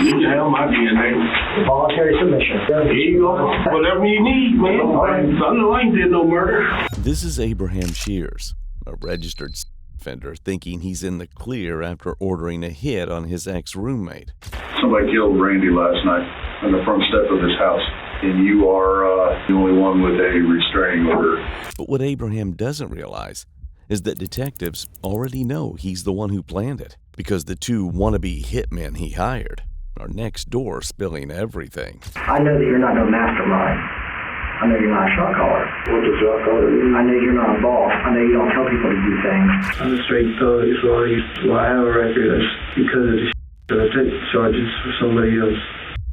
You can have my DNA. Voluntary submission. Here you go. Whatever you need, man. I know I ain't did no murder. This is Abraham Shears, a registered offender, thinking he's in the clear after ordering a hit on his ex-roommate. Somebody killed Randy last night on the front step of his house, and you are the only one with a restraining order. But what Abraham doesn't realize is that detectives already know he's the one who planned it, because the two wannabe hitmen he hired are next door spilling everything. I know that you're not no mastermind. I know you're not a shot caller. What the shot caller mean? I know you're not a boss. I know you don't tell people to do things. I'm a straight thug, so I have a record. That's because of the that I take charges for somebody else.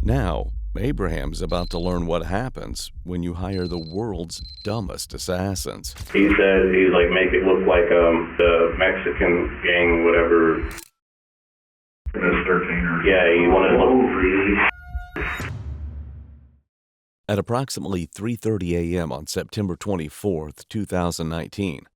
Now, Abraham's about to learn what happens when you hire the world's dumbest assassins. He said he's like, make it look like the Mexican gang, whatever. That's 13 or... Yeah, he wanted to look... At approximately 3:30 a.m. on September 24th, 2019,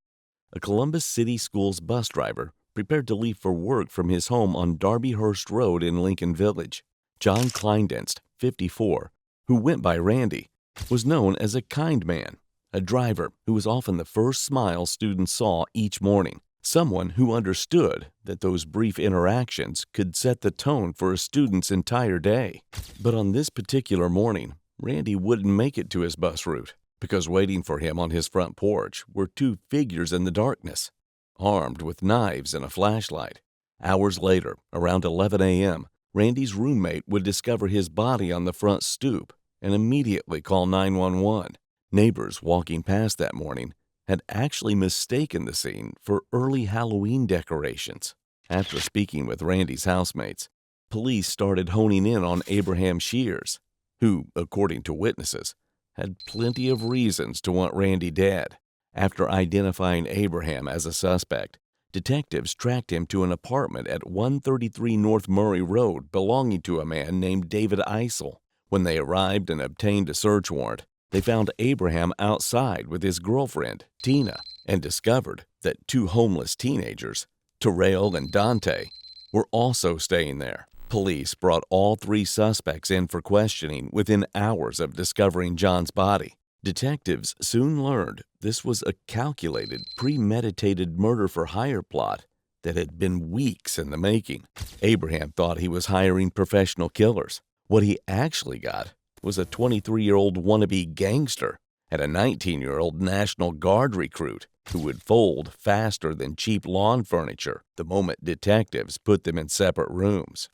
a Columbus City Schools bus driver prepared to leave for work from his home on Darbyhurst Road in Lincoln Village. John Kleindienst, 54, who went by Randy, was known as a kind man, a driver who was often the first smile students saw each morning, someone who understood that those brief interactions could set the tone for a student's entire day. But on this particular morning, Randy wouldn't make it to his bus route because waiting for him on his front porch were two figures in the darkness, armed with knives and a flashlight. Hours later, around 11 a.m., Randy's roommate would discover his body on the front stoop and immediately call 911. Neighbors walking past that morning had actually mistaken the scene for early Halloween decorations. After speaking with Randy's housemates, police started honing in on Abraham Shears, who, according to witnesses, had plenty of reasons to want Randy dead. After identifying Abraham as a suspect, detectives tracked him to an apartment at 133 North Murray Road belonging to a man named David Eisel. When they arrived and obtained a search warrant, they found Abraham outside with his girlfriend, Tina, and discovered that two homeless teenagers, Terrell and Dante, were also staying there. Police brought all three suspects in for questioning within hours of discovering John's body. Detectives soon learned this was a calculated, premeditated murder-for-hire plot that had been weeks in the making. Abraham thought he was hiring professional killers. What he actually got was a 23-year-old wannabe gangster and a 19-year-old National Guard recruit who would fold faster than cheap lawn furniture the moment detectives put them in separate rooms.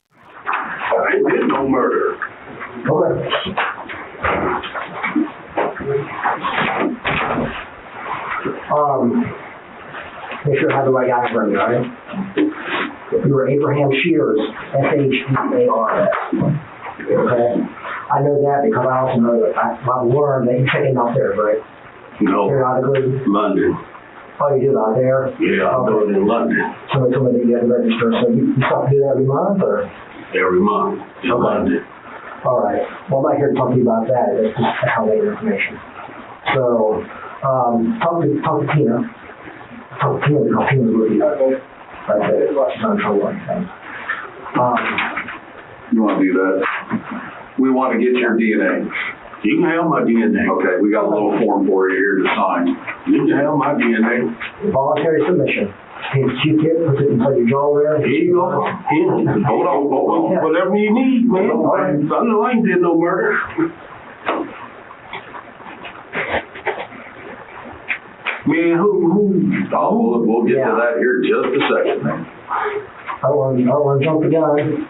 I ain't did no murder. Okay. Make sure I have the right guy in front of you, all right? You were Abraham Shears, S-H-E-A-R-S. Okay? I know that because I also know that I've learned that you check in out there, right? No. Periodically? London. Oh, you do out there? Yeah, I'm going in London. Somebody told me that you had to register, so you start to do that every month, or? Every month in London. All right. Well, I'm not here to talk to you about that. It's just how they get information. So, talk to Tina. Talk to Tina because Tina's with you. Like I said, she's not in trouble or anything. You want to do that? We want to get your DNA. You can have my DNA. Okay, we got a little form for you here to sign. You can have my DNA. Voluntary submission. Takes Q-tip, puts it inside your jaw there. Here you go. Here. Hold on. Whatever you need, man. I know I ain't did no murder. Man, who? Oh, we'll get to that here in just a second, man. I don't want to jump the gun.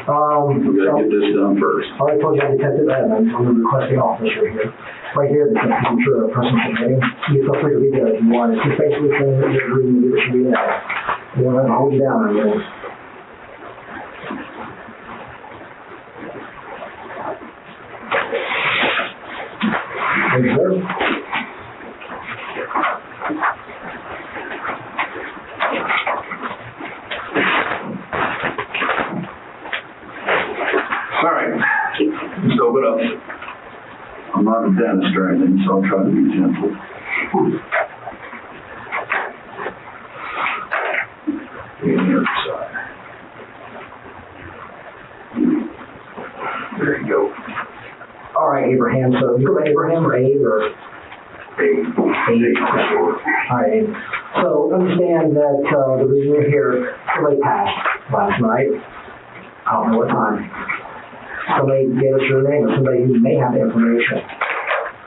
We got to get this done first. I already told you I detected Evans. I'm the requesting officer here. Right here, the signature of a person submitting. You feel free to read that if you want. It's just basically saying that you're agreeing to do what you do now. You don't have to hold you down on this. Thank you, sir. All right, let's open it up. I'm not a dentist or anything, so I'll try to be gentle. The other side. There you go. All right, Abraham. So you go by Abraham or Abe or? Abe. Abe. All right, Abe. So understand that the reason you're here, somebody passed last night. I don't know what time. Somebody gave us your name, or somebody who may have the information.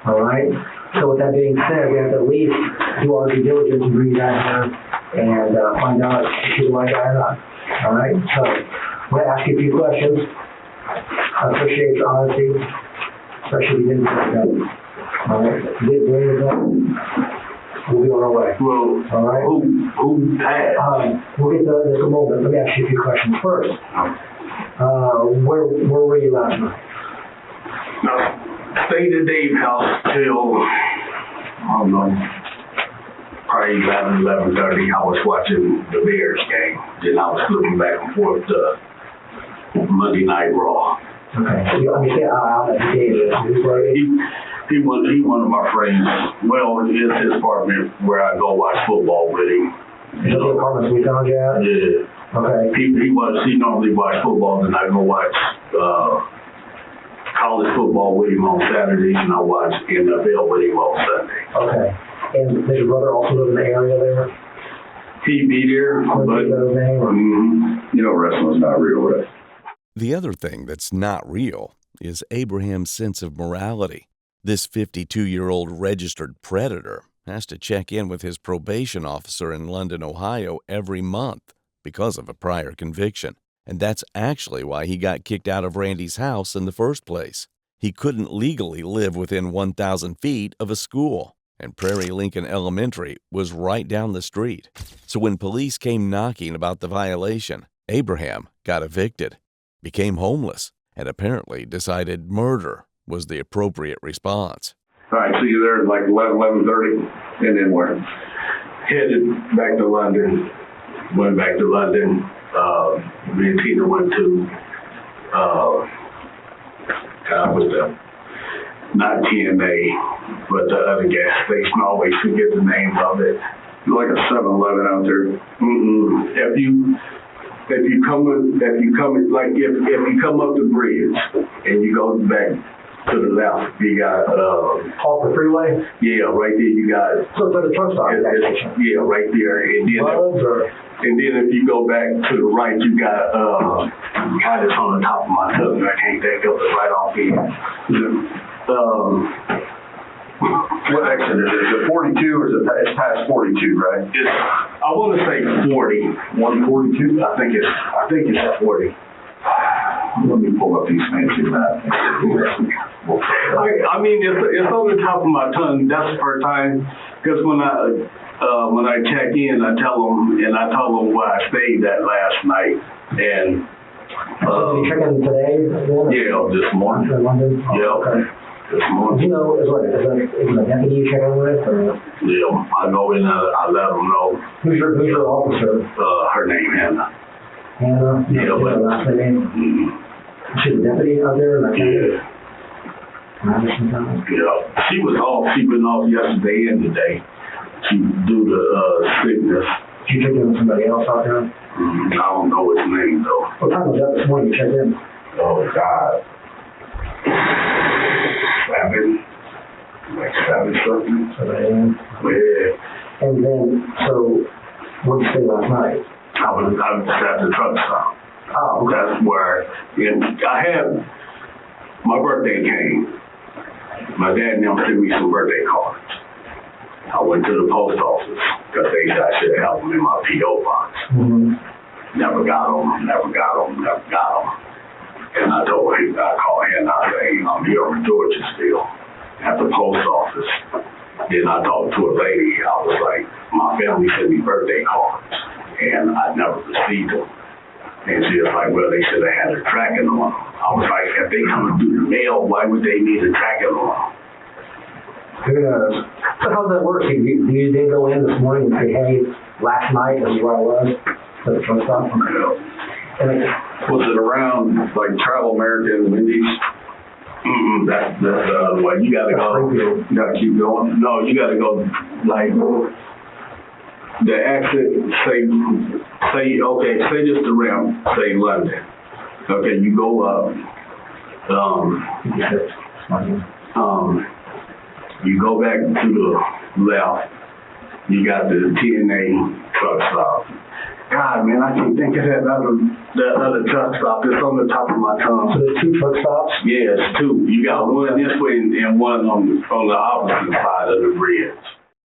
All right? So with that being said, we have to at least do our due diligence and bring you guys here and find out if you're the right guy or not. All right? So I'm going to ask you a few questions. I appreciate your honesty, especially if you didn't do that. All right? If you didn't do anything, we'll be on our way. Well, all right? Who passed? We'll get to this in a moment. Let me ask you a few questions first. Where were you last night? Stayed at Dave's house till, I don't know, probably 11:30. I was watching the Bears game. Then I was looking back and forth to Monday Night Raw. Okay. So you understand how that game is? He was one of my friends. Well, it's his apartment where I go watch football with him. Is that the apartment we found you at? Yeah. Okay. He normally watch football, and I go watch college football with him on Saturdays, and I watch NFL with him on Sunday. Okay. And does your brother also live in the area there? He'd be there, but you know, wrestling's not real, right? The other thing that's not real is Abraham's sense of morality. This 52-year-old registered predator has to check in with his probation officer in London, Ohio every month because of a prior conviction. And that's actually why he got kicked out of Randy's house in the first place. He couldn't legally live within 1,000 feet of a school, and Prairie Lincoln Elementary was right down the street. So when police came knocking about the violation, Abraham got evicted, became homeless, and apparently decided murder was the appropriate response. All right, so you're there at like 11:30, and then where? headed back to London. Went back to London. Me and Tina went to, what's that? Not TNA, but the other gas station. I always forget the name of it. Like a 7-Eleven out there. If you come up the bridge and you go back to the left, you got Off the freeway? yeah, right there you got So it's like a truck stop gas station. yeah, right there. And then if you go back to the right, you got God, it's on the top of my tongue. I can't think of it right off here. What exit is it? Is it 42 or is it's past 42, right? I want to say 40. 142? I think it's 40. Let me pull up these fancy maps. I mean, it's on the top of my tongue. That's the first time, because when I check in, I tell them where I stayed that last night, and you check in today? yeah, this morning. In London? Yeah, Okay. this morning. Do you know, is it a deputy you check in with, or? Yeah, I go in, I let them know. Who's your officer? Her name Hannah. Hannah? Yeah, but last name? She's a deputy out there? yeah. Madison County? Yeah, she was off. She been off yesterday and today. She due to sickness. Did you check in with somebody else out there? I don't know his name though. What time was that this morning you checked in? Oh God. 7, like 7 something. 7 a.m. Yeah. And then, so, where did you stay last night? I was at the truck stop. Oh, okay. That's where my birthday came. My dad and them sent me some birthday cards. I went to the post office because they said I should have them in my P.O. box. Mm-hmm. Never got them. And I told him, I called him, I said, hey, I'm here in Georgia still at the post office. Then I talked to a lady. I was like, my family sent me birthday cards, and I never received them. And she was like, well, they should have had a tracking on them. I was like, if they coming through the mail, why would they need a tracking on them? Who knows? So how does that work? Do you go in this morning and say, hey, last night this is where I was? To the truck stop? Was it around like Travel America and Wendy's? That's the other way. You gotta go. You gotta keep going. No, you gotta go like the exit. Say just the ramp. Say London. Okay, you go up, You go back to the left, you got the TNA truck stop. God, man, I can't think of that other truck stop. It's on the top of my tongue. So there's 2 truck stops? Yeah, it's 2. You got one this way and one on the opposite side of the bridge.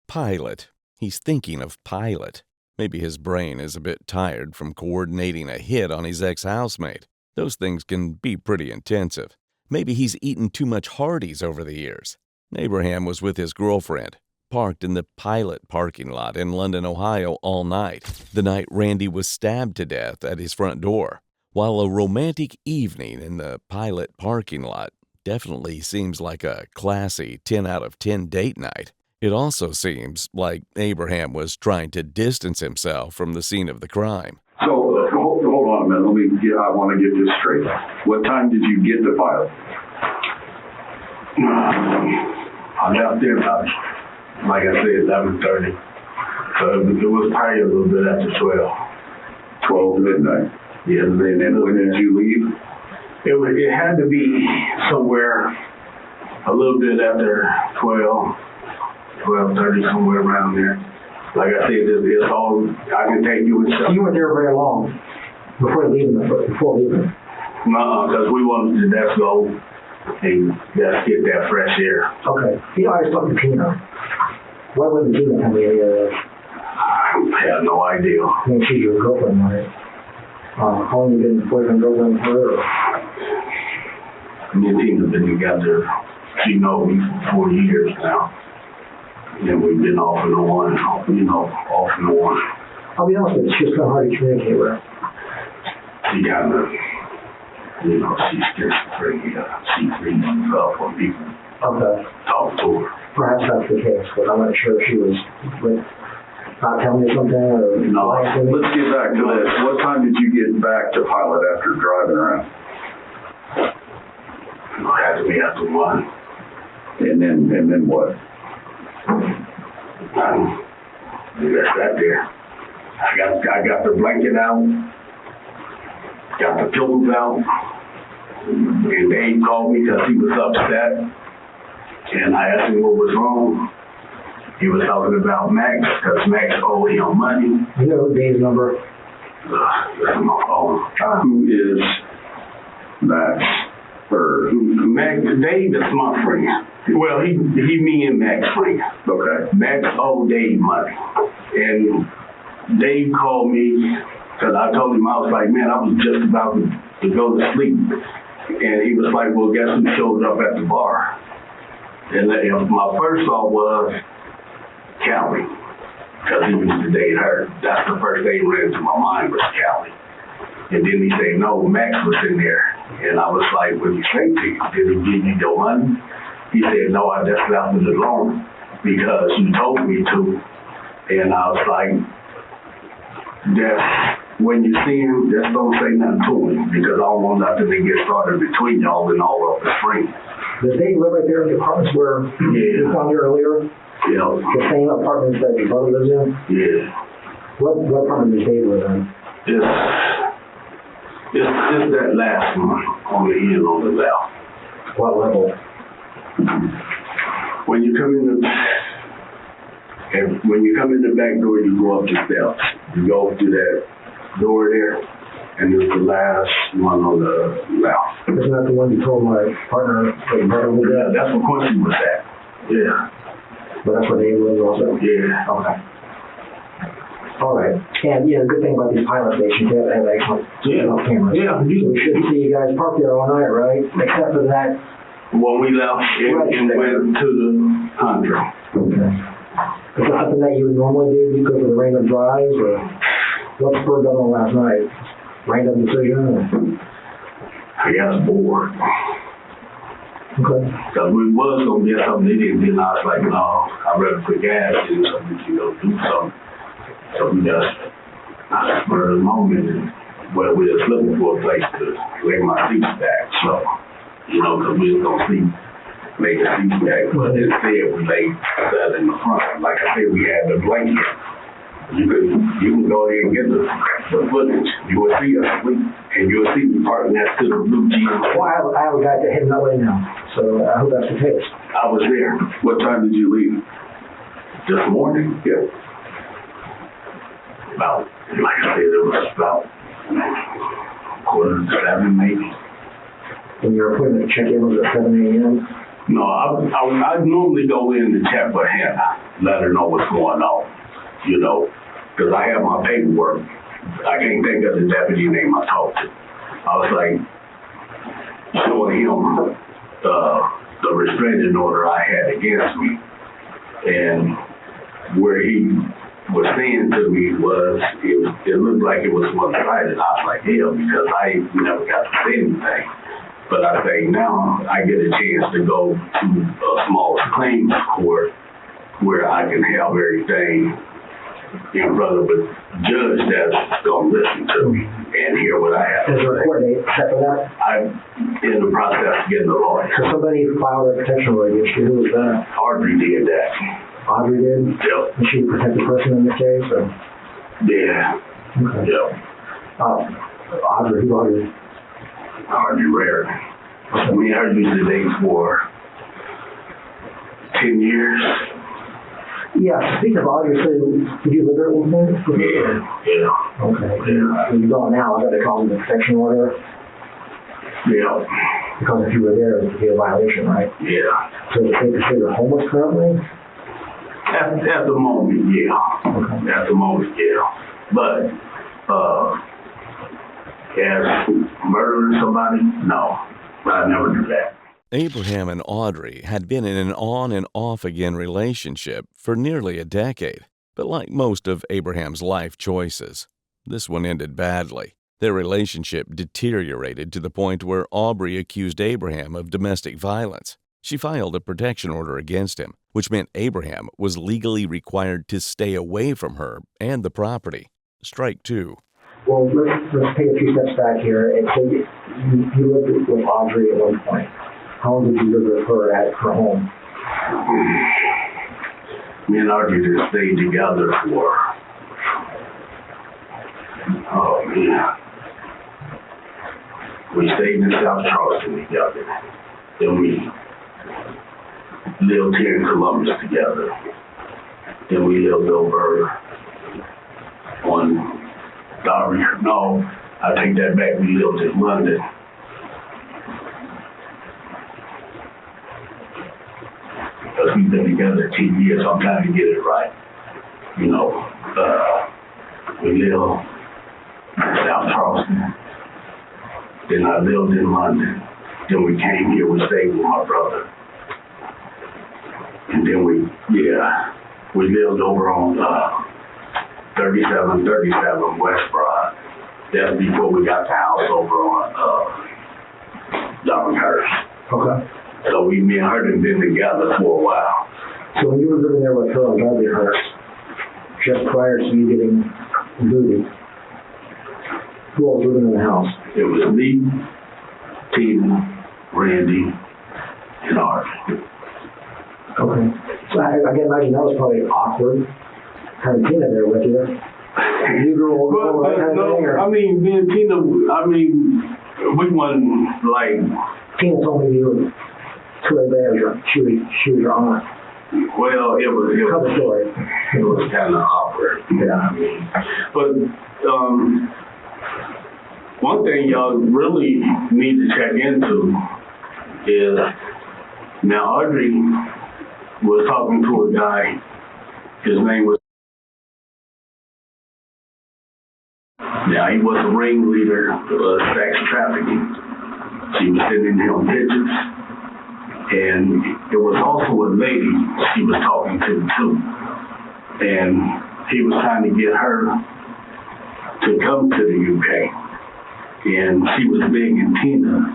Pilot. He's thinking of Pilot. Maybe his brain is a bit tired from coordinating a hit on his ex-housemate. Those things can be pretty intensive. Maybe he's eaten too much Hardee's over the years. Abraham was with his girlfriend, parked in the Pilot parking lot in London, Ohio all night, the night Randy was stabbed to death at his front door. While a romantic evening in the Pilot parking lot definitely seems like a classy 10 out of 10 date night, it also seems like Abraham was trying to distance himself from the scene of the crime. So, hold on a minute. I want to get this straight. What time did you get to Pilot? I left there about, like I said, 11:30. So it was probably a little bit after 12. 12 midnight. Yeah, and when did you leave? It had to be somewhere a little bit after 12:30, somewhere around there. Like I said, it's all, I can take you and stuff. You weren't there very long before leaving. Because we wanted to just go and just get that fresh air. Okay. You know, I was talking to Tina. Why wouldn't Tina have any idea? I have no idea. I mean, she's your girlfriend, right? How long you been boyfriend, girlfriend with her? Me and Tina have been together, she knows me for 4 years now. And we've been off and on, off and on. I'll be honest with you, it's just kind of hard to communicate with her. She kind of, she's schizophrenia. She frees herself when people talk to her. Perhaps that's the case, but I'm not sure if she was not telling you something or no. Let's get back to this. What time did you get back to Pilot after driving around? It had to be after 1. And then what? I just sat there. I got the blanket out, got the pillows out, and Dave called me because he was upset. And I asked him what was wrong. He was talking about Max, because Max owed him money. You know Dave's number? That's my phone. Who is Max? Or Max? Dave is my friend. Well, he me and Max friend. Okay. Max owed Dave money, and Dave called me because I told him, I was like, man, I was just about to go to sleep, and he was like, well, guess who showed up at the bar? And my first thought was Callie, because he used to date her. That's the first thing that ran into my mind was Callie. And then he said, no, Max was in there. And I was like, what did he say to you? Did he give you your money? He said, no, I just left it alone because you told me to. And I was like, just when you see him, just don't say nothing to him because I don't want nothing to get started between y'all and all of the friends. Does Dave live right there in the apartments where you found her earlier? Yeah. The same apartments that your brother lives in? Yeah. What apartment does Dave live in? It's that last one on the end on the left. What level? When you come in the back door, you go up the steps. You go through that door there, and it's the last one on the left. Isn't that the one you told my partner that your brother lived Yeah, at? that's where Quincy was at. Yeah. But that's where Dave lives also? Yeah. Okay. All right. And, the good thing about these pilot stations, they have excellent cameras. Yeah. So we shouldn't see you guys park there all night, right? Except for that. When we left and went to the Contra. Okay. Is that something that you would normally do because of the random drives, or what spurred that on last night? Random decision? Or? I got bored. Okay. Because we was going to get something to eat, and then I was like, no, I'd rather put gas in so we can go do something. So we just spurred the moment, and we was looking for a place to lay my seats back. So, because we was going to sleep, lay the seats back. But instead, we laid that in the front. Like I said, we had the blanket. You can go ahead and get the the footage, you will see us sleep, and you'll see me parking next to the blue Jeep. Well, I have a guy that heading that way now, so I hope that's the case. I was there. What time did you leave? This morning? Yeah. About, like I said, it was about 6:45 maybe. When your appointment to check in was at 7 a.m.? No, I normally go in to check with Hannah, let her know what's going on, you know, because I have my paperwork. I can't think of the deputy name I talked to. I was like, showing him the restraining order I had against me. And where he was saying to me was, it looked like it was one-sided. I was like, hell, because I never got to say anything. But I say now I get a chance to go to a small claims court where I can have everything in front of a judge that's going to listen to me and hear what I have to Is there a say. court date set for that? I'm in the process of getting a lawyer. So somebody filed a protection order against you. Who was that? Audrey did that. Audrey did? Yep. Was she a protected person in this case? Or? Yeah. Okay. Yep. Audrey, who are you? Audrey Rare. Me and her used to date for 10 years. Yeah, speaking of Audrey, so did you live there with me? Yeah. Okay. Yeah. When you go now, I got to call them the protection order Yeah. because if you were there, it would be a violation, right? Yeah. So is it safe to say you're homeless currently? At the moment, yeah. Okay. At the moment, yeah. But, as murdering somebody, no. I never do that. Abraham and Audrey had been in an on and off again relationship for nearly a decade. But like most of Abraham's life choices, this one ended badly. Their relationship deteriorated to the point where Aubrey accused Abraham of domestic violence. She filed a protection order against him, which meant Abraham was legally required to stay away from her and the property. Strike two. Well, let's take a few steps back here. And so you lived with Audrey at one point. How long did you live with her at her home? Me and Audrey just stayed together for, oh man. We stayed in South Charleston together. Then we lived here in Columbus together. Then we lived over on no, I take that back. We lived in London. Because we've been together 10 years, so I'm trying to get it right. You know, we lived in South Charleston. Then I lived in London. Then we came here, we stayed with my brother. And then we lived over on 3737 West Broad. That's before we got the house over on Darlinghurst. Okay. So me and her had been together for a while. So when you were living there with her on Darlinghurst, just prior to you getting booted, who all was living in the house? It was me, Tina, Randy, and Audrey. Okay. So I can imagine that was probably awkward. Having Tina there with you. You grew old, that kind of thing, or? I mean, me and Tina, we wasn't like... Tina told me you were too bad. She was your aunt. Well, it was Tell the story. It was kind of awkward. Yeah, I mean, but one thing y'all really need to check into is now Audrey was talking to a guy. His name was. Now he was a ringleader of sex trafficking. She was sending him pictures. And there was also a lady she was talking to too. And he was trying to get her to come to the UK. And she was begging Tina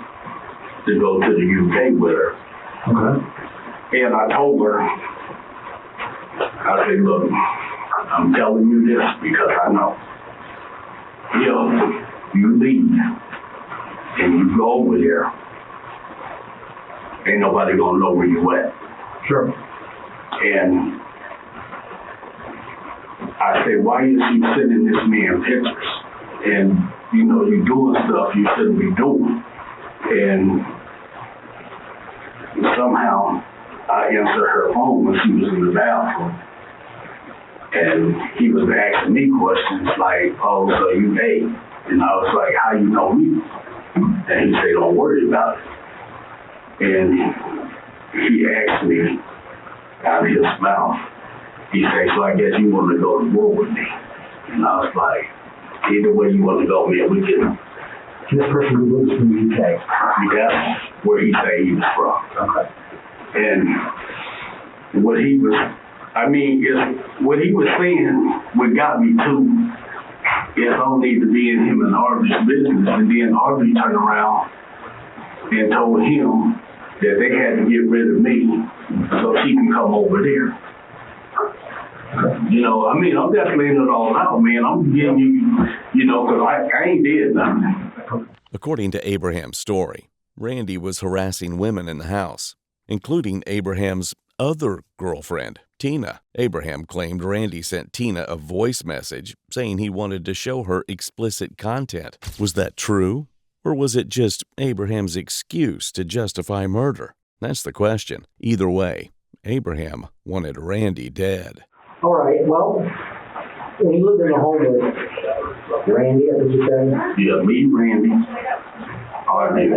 to go to the UK with her. Okay. And I told her, I said, look, I'm telling you this because I know. You leave and you go over there. Ain't nobody gonna know where you at. Sure. And I said, why is she sending this man pictures? and, you know, you're doing stuff you shouldn't be doing. And somehow I answered her phone when she was in the bathroom. And he was asking me questions like, oh, so you ate? And I was like, how you know me? And he said, don't worry about it. And he asked me out of his mouth, he said, so I guess you want to go to war with me? And I was like, either way you want to go, man, we can. This person who lives in the UK. That's where he said he was from. Okay. And what he was saying, what got me too, is I don't need to be in him and Harvey's business. And then Harvey turned around and told him that they had to get rid of me so she can come over there. You know, I mean, I'm just laying it all out, man. I'm giving you, you know, because I ain't did nothing. According to Abraham's story, Randy was harassing women in the house, including Abraham's other girlfriend, Tina. Abraham claimed Randy sent Tina a voice message saying he wanted to show her explicit content. Was that true? Or was it just Abraham's excuse to justify murder? That's the question. Either way, Abraham wanted Randy dead. All right, well, when you lived in the home with Randy, I think you said? Yeah, me, Randy. All right,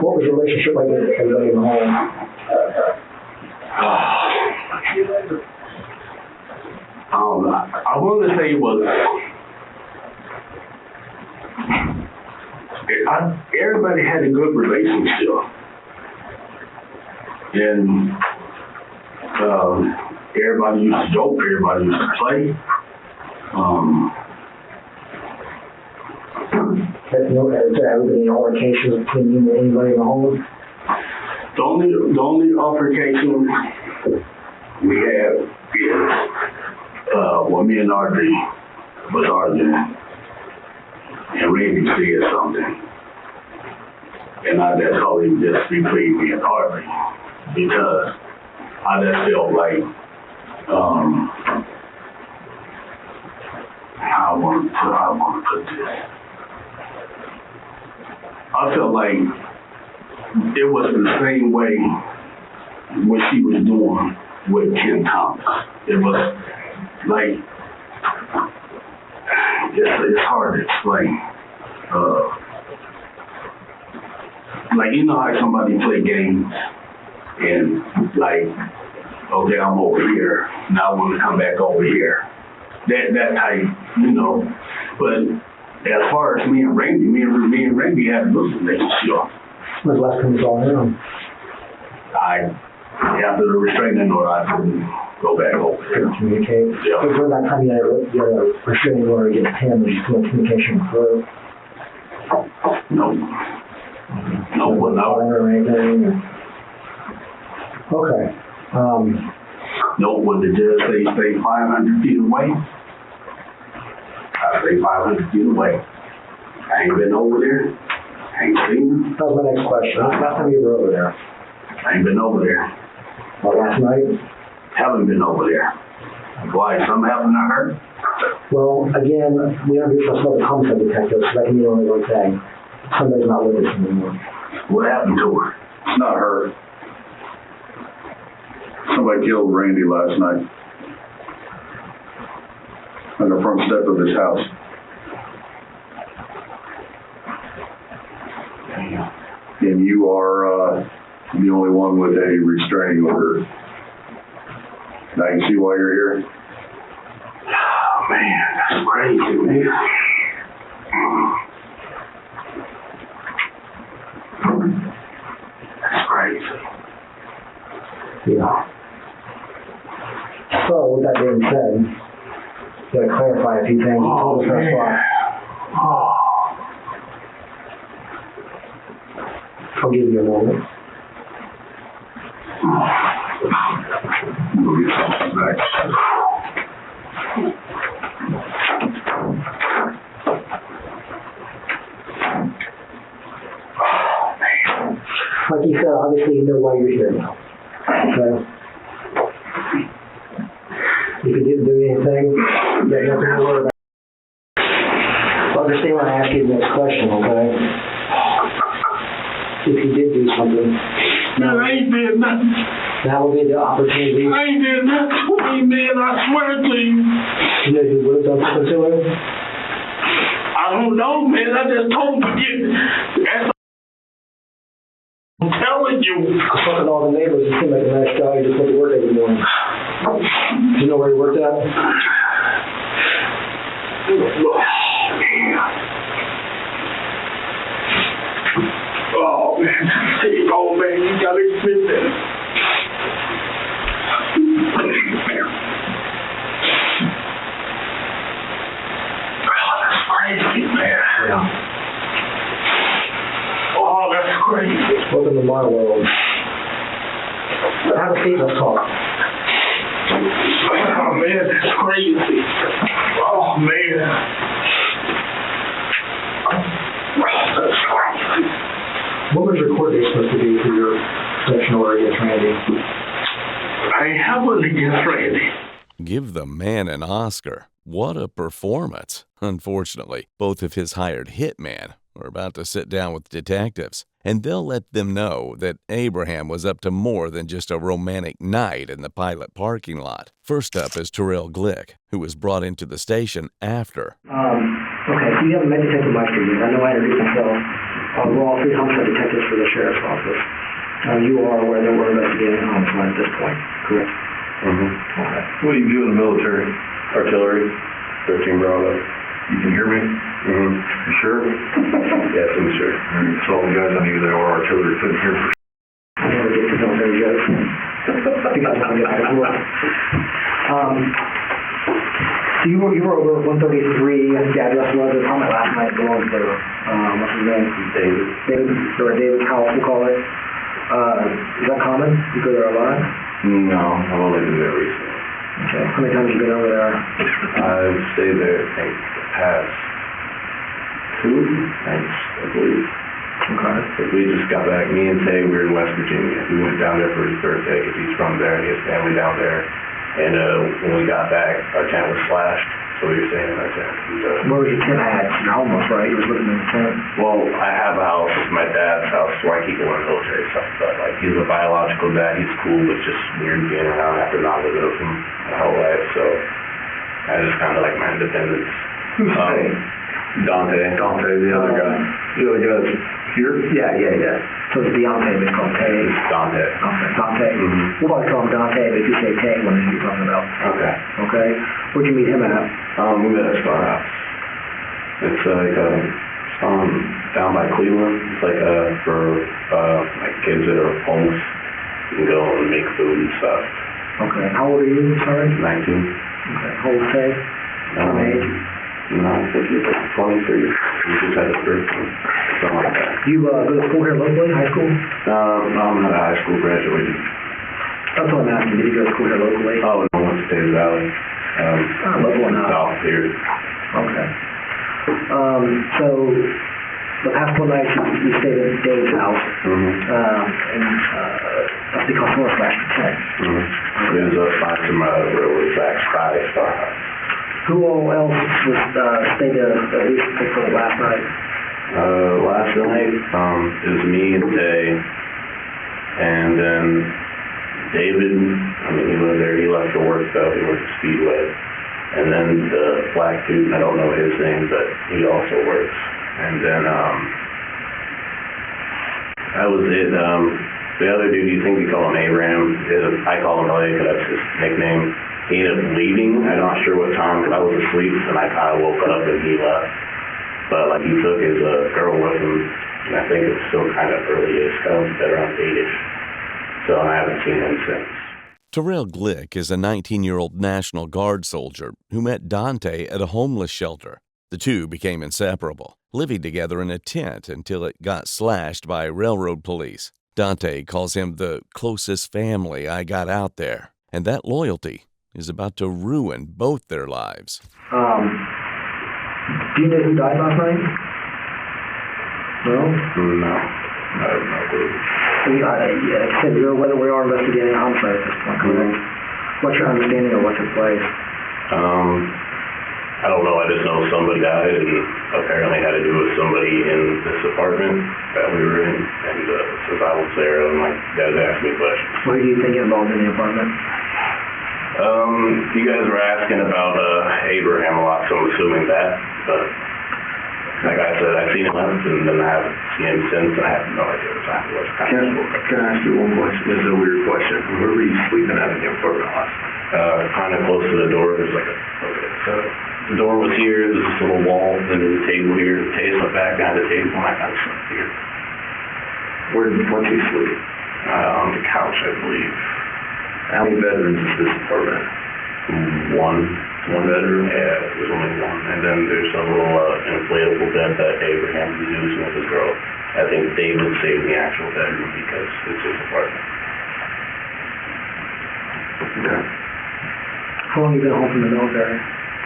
what was your relationship like with everybody in the home? I want to say it was, everybody had a good relationship. And everybody used to joke, everybody used to play. Has there ever been any altercations between you and anybody in the home? The only altercation we had is when me and Audrey was arguing, and Randy said something, and I just told him just between me and Audrey, because I just felt like how I want to put this. I felt like it was the same way what she was doing with Ken Thomas. It was like, it's hard to explain. Like, you know how somebody play games and like, okay, I'm over here, now I want to come back over here. That type, you know. But as far as me and Randy had a good relationship. When's the last time you saw him? After the restraining order, I couldn't go back over there. Communicate? Yeah. So during that time you had a restraining order against him, did you still have communication with her? No. No, well, no. Or anything? Okay. No, when the judge say stay 500 feet away, I stay 500 feet away. I ain't been over there. I ain't seen him. That was my next question. Last time you were over there? I ain't been over there. Last night? Haven't been over there. Why? Something happened to her? Well, again, we introduced ourselves as homicide detectives, so that can mean only one thing. Somebody's not with us anymore. What happened to her? It's not her. Somebody killed Randy last night on the front step of his house. And you are the only one with a restraining order. Now you see why you're here? Oh, man, that's crazy, man. That's crazy. Yeah. So, with that being said, got to clarify a few things. Oh, man. Oh. I'll give you a moment. Like you said, obviously you know why you're here now. Okay? If you didn't do anything, you got nothing to worry about. understand when I ask you the next question, okay? If you did do something, Man, I ain't did nothing. that would be the opportunity. I ain't did nothing to him, man. I swear to you. You know who would have done something to him? I don't know, man. I just told him to get. I'm telling you. Fucking all the neighbors, he seemed like a nice guy. He just went to work every morning. Do you know where he worked at? Oh, man. Oh, man. You gotta admit that. Oh, that's crazy, man. Yeah. Oh, that's crazy. Welcome to my world. Have a seat, let's talk. Oh, man, that's crazy. Oh, man. Oh, that's crazy. What was your court date supposed to be for your protection order against Randy? I ain't have one against Randy. Give the man an Oscar. What a performance. Unfortunately, both of his hired hitmen are about to sit down with detectives, and they'll let them know that Abraham was up to more than just a romantic night in the Pilot parking lot. First up is Terrell Glick, who was brought into the station after. Okay, so you haven't met Detective Meister yet. I know I introduced myself. We're all three homicide detectives for the sheriff's office. You are aware that we're investigating a homicide at this point, correct? Mm-hmm. Okay. What do you do in the military? Artillery, 13 Bravo. You can hear me? Mm-hmm. You sure? Yes, I'm sure. So all the guys I knew that were artillery couldn't hear for I never get to military jokes. Because I get out of work. So you were over at 133, I think the address was, the comment last night belongs to, what's his name? David House, we'll call it. Is that common? You go there a lot? No, I've only been there recently. Okay. How many times have you been over there? I've stayed there, I think, the past 2 nights, I believe. Okay. We just got back, me and Tay, we were in West Virginia. We went down there for his birthday because he's from there and he has family down there. And when we got back, our tent was slashed, so we were staying in our tent. Where was your tent at? You're homeless, right? You were living in the tent? Well, I have a house, my dad's house, where I keep all my military stuff, but like he's a biological dad, he's cool, but just weird being around after not living with him my whole life, so I just kind of like my independence. Who's Tay? Dante, the other guy. The other guy's here? Yeah. So it's Deontay, but it's called Tay. It's Dante. Okay, Dante. Mm-hmm. We'll probably call him Dante, but if you say Tay, what are you talking about? Okay. Okay. Where'd you meet him at? We met at Star House. It's like down by Cleveland. It's like for like kids that are homeless. You can go and make food and stuff. Okay. How old are you? Sorry. 19. Okay. How old Tay? Same age? No, I think he's like 23. He just had his birthday. Something like that. You go to school here locally, high school? No, I'm not a high school graduated. That's what I'm asking. Did you go to school here locally? Oh, no, I went to Davis Valley. Local enough. South here. Okay. So the past 1 night you stayed at Dave's house, and that's because someone flashed the tent. It was up by some railroad tracks by Star House. Who all else was stayed at least for the last night? Last night, it was me and Tay, and then David, he lived there, he left for work though, he worked at Speedway. And then the black dude, I don't know his name, but he also works. And then, that was it. The other dude, you think we call him Abraham, I call him Ray because that's his nickname. He ended up leaving, I'm not sure what time, because I was asleep, and I kind of woke up and he left. But like he took his girl with him, and I think it's still kind of early-ish, kind of around 8-ish. So I haven't seen him since. Terrell Glick is a 19-year-old National Guard soldier who met Dante at a homeless shelter. The two became inseparable, living together in a tent until it got slashed by railroad police. Dante calls him the closest family I got out there, and that loyalty is about to ruin both their lives. Do you know who died last night? No? No. I have no clue. Like I said, you're aware that we are investigating a homicide at this point, correct? What's your understanding of what took place? I don't know, I just know somebody died and apparently had to do with somebody in this apartment that we were in. And since I was there, my dad asked me questions. What do you think involved in the apartment? You guys were asking about Abraham a lot, so I'm assuming that. But like I said, I've seen him once, and then I haven't seen him since, and I have no idea what time it was. Can I ask you one question? This is a weird question. Where were you sleeping at in the apartment last night? Kind of close to the door. There's like so the door was here. There's this little wall, and there's a table here. The table back behind the table, and I kind of slept here. Where'd you sleep? On the couch, I believe. How many bedrooms is this apartment? One bedroom? Yeah, there's only one. And then there's a little inflatable bed that Abraham was using with his girl. I think David saved the actual bedroom because it's his apartment. Okay. How long have you been home from the military?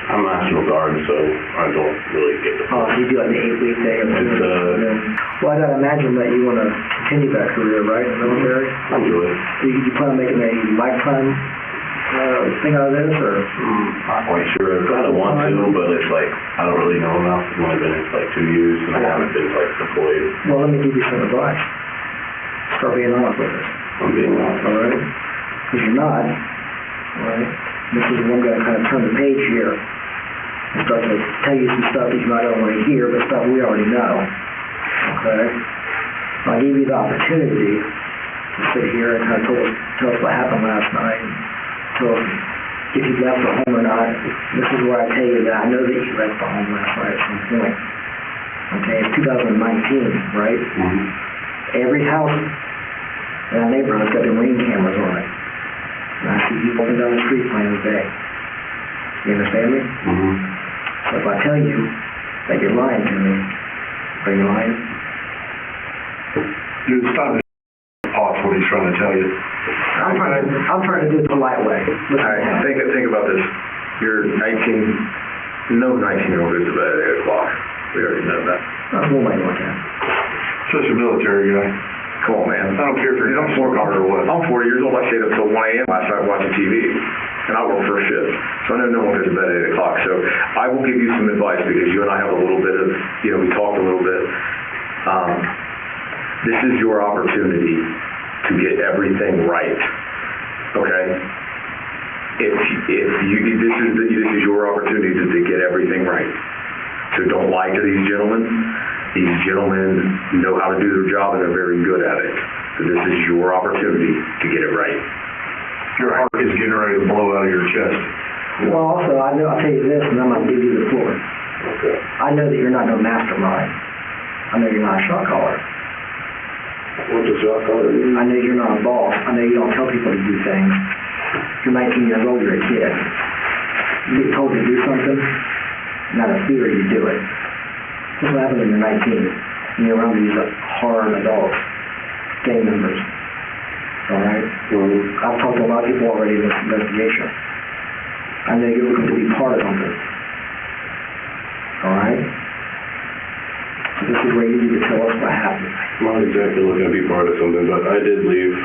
I'm National Guard, so I don't really get the So you do like the 8-week thing? Well, I gotta imagine that you want to continue that career, right, in the military? I enjoy it. Do you plan on making a lifetime thing out of this, or? Not quite sure. I kind of want to, but it's like, I don't really know enough. I've only been in for like 2 years, and I haven't been like deployed. Well, let me give you some advice. Start being honest with us. I'm being honest. All right? Because you're not. All right? This is one guy kind of turn the page here and start to tell you some stuff that you might not want to hear, but stuff we already know. Okay? I gave you the opportunity to sit here and kind of tell us what happened last night, and tell us if you left the home or not. This is where I tell you that I know that you left the home last night at some point. Okay? It's 2019, right? Mm-hmm. Every house in our neighborhood's got the ring cameras on it. And I see people walking down the street playing the day. You understand me? Mm-hmm. So if I tell you that you're lying to me, are you lying? Dude, stop it. Pause what he's trying to tell you. I'm trying to do it the polite way. All right, think about this. You're 19. No 19-year-old goes to bed at 8 o'clock. We already know that. That's one way to look at it. Such a military guy. Come on, man. I don't care if you're I'm 40 or what. I'm 40 years old. I stayed up till 1 a.m. last night watching TV. And I work first shift. So I know no one goes to bed at 8 o'clock. So I will give you some advice because you and I have a little bit of, we talked a little bit. This is your opportunity to get everything right. Okay? If you this is your opportunity to get everything right. So don't lie to these gentlemen. These gentlemen know how to do their job and they're very good at it. So this is your opportunity to get it right. Your heart is getting ready to blow out of your chest. Well, also, I'll tell you this, and I'm going to give you the floor. Okay. I know that you're not no mastermind. I know you're not a shot caller. What's a shot caller? I know you're not a boss. I know you don't tell people to do things. You're 19 years old, you're a kid. You get told to do something, not a fear, you do it. This is what happens when you're 19, and you're around these hard adults, gang members. All right? I've talked to a lot of people already in this investigation. I know you're looking to be part of something. All right? So this is where you need to tell us what happened. I'm not exactly looking to be part of something, but I did leave.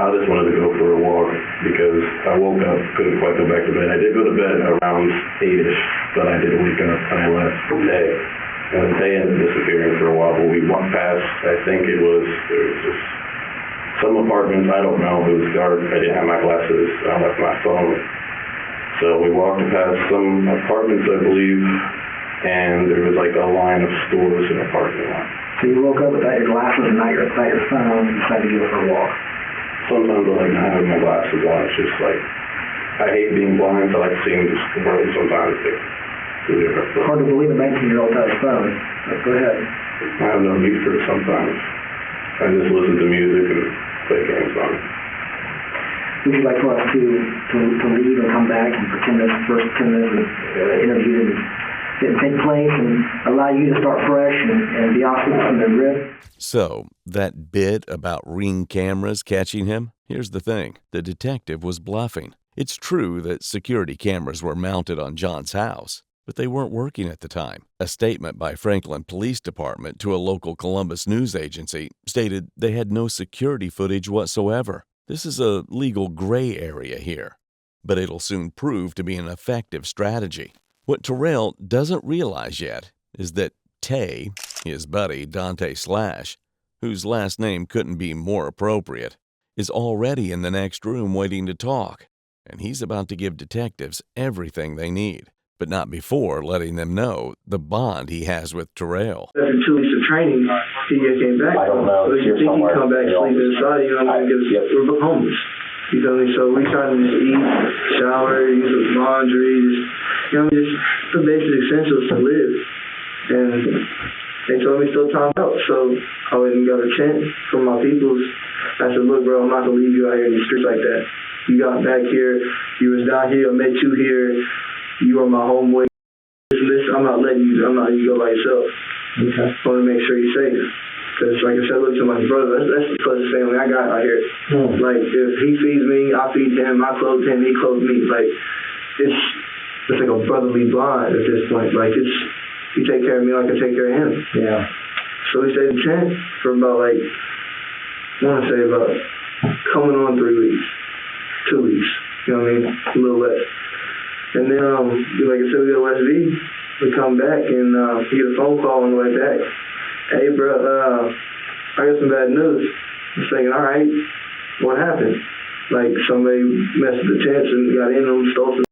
I just wanted to go for a walk because I woke up, couldn't quite go back to bed. I did go to bed around 8-ish, but I did wake up and I left for Tay. And then Tay ended up disappearing for a while, but we walked past, there was just some apartments, I don't know, it was dark, I didn't have my glasses, I left my phone. So we walked past some apartments, I believe, and there was like a line of stores in a parking lot. So you woke up without your glasses and not your phone and decided to go for a walk. Sometimes I like not having my glasses on. It's just like, I hate being blind, so I like seeing just the world sometimes. It's hard to believe a 19-year-old has a phone. But go ahead. I have no need for it sometimes. I just listen to music and play games on it. Would you like for us to leave and come back and pretend this first 10 minutes of interview didn't take place and allow you to start fresh and be honest from the rip? So, that bit about Ring cameras catching him? Here's the thing. The detective was bluffing. It's true that security cameras were mounted on John's house, but they weren't working at the time. A statement by Franklin Police Department to a local Columbus news agency stated they had no security footage whatsoever. This is a legal gray area here, but it'll soon prove to be an effective strategy. What Terrell doesn't realize yet is that Tay, his buddy Dante Slash, whose last name couldn't be more appropriate, is already in the next room waiting to talk, and he's about to give detectives everything they need, but not before letting them know the bond he has with Terrell. After 2 weeks of training, he came back. I don't know. So you think he come back, sleep inside, you know what I mean? Because we're both homeless. You feel me? So we try to just eat, shower, use laundry, just the basic essentials to live. And they told me still time out. So I went and got a tent from my peoples. I said, look, bro, I'm not going to leave you out here in the streets like that. You got back here. You was down here. I met you here. You are my homeboy. I'm not letting you go by yourself. Okay. I want to make sure you're safe. Because, like I said, look to my brother. That's the closest family I got out here. Like, if he feeds me, I feed him. I clothe him, he clothes me. Like, it's like a brotherly bond at this point. Like, he take care of me like I take care of him. Yeah. So we stayed in tent for about, like, I want to say about coming on 3 weeks, 2 weeks. You know what I mean? A little less. And then, like I said, we go to West V. We come back and we get a phone call on the way back. Hey, bro, I got some bad news. I was thinking, all right, what happened? Like, somebody messed with the tents and got in them, stole some,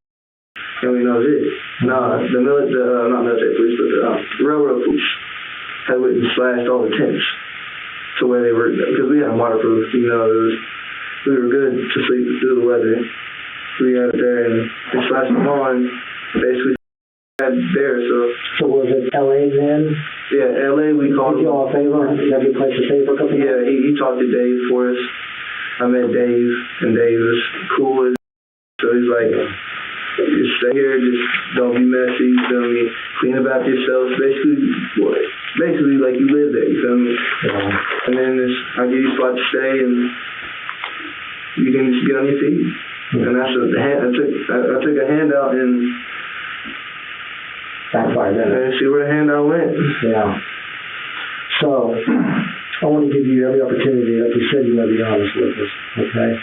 and we know this. Nah, not military police, but the railroad police had went and slashed all the tents to where they were, because we had them waterproof, we were good to sleep through the weather. We had it there, and they slashed them on, basically had it there, So was it LA then? yeah, LA, we called Did you all a favor? Did you have your place to stay for a couple of Yeah, he talked to Dave for us. I met Dave, and Dave was cool. So he's like, just stay here, just don't be messy, you feel me? Clean up after yourself. Basically like you live there, you feel me? Yeah. And then I'll give you a spot to stay, and you can just get on your feet. And that's I took a handout and Backfired, didn't it? see where the handout went. Yeah. So, I want to give you every opportunity, like you said, you want to be honest with us, okay?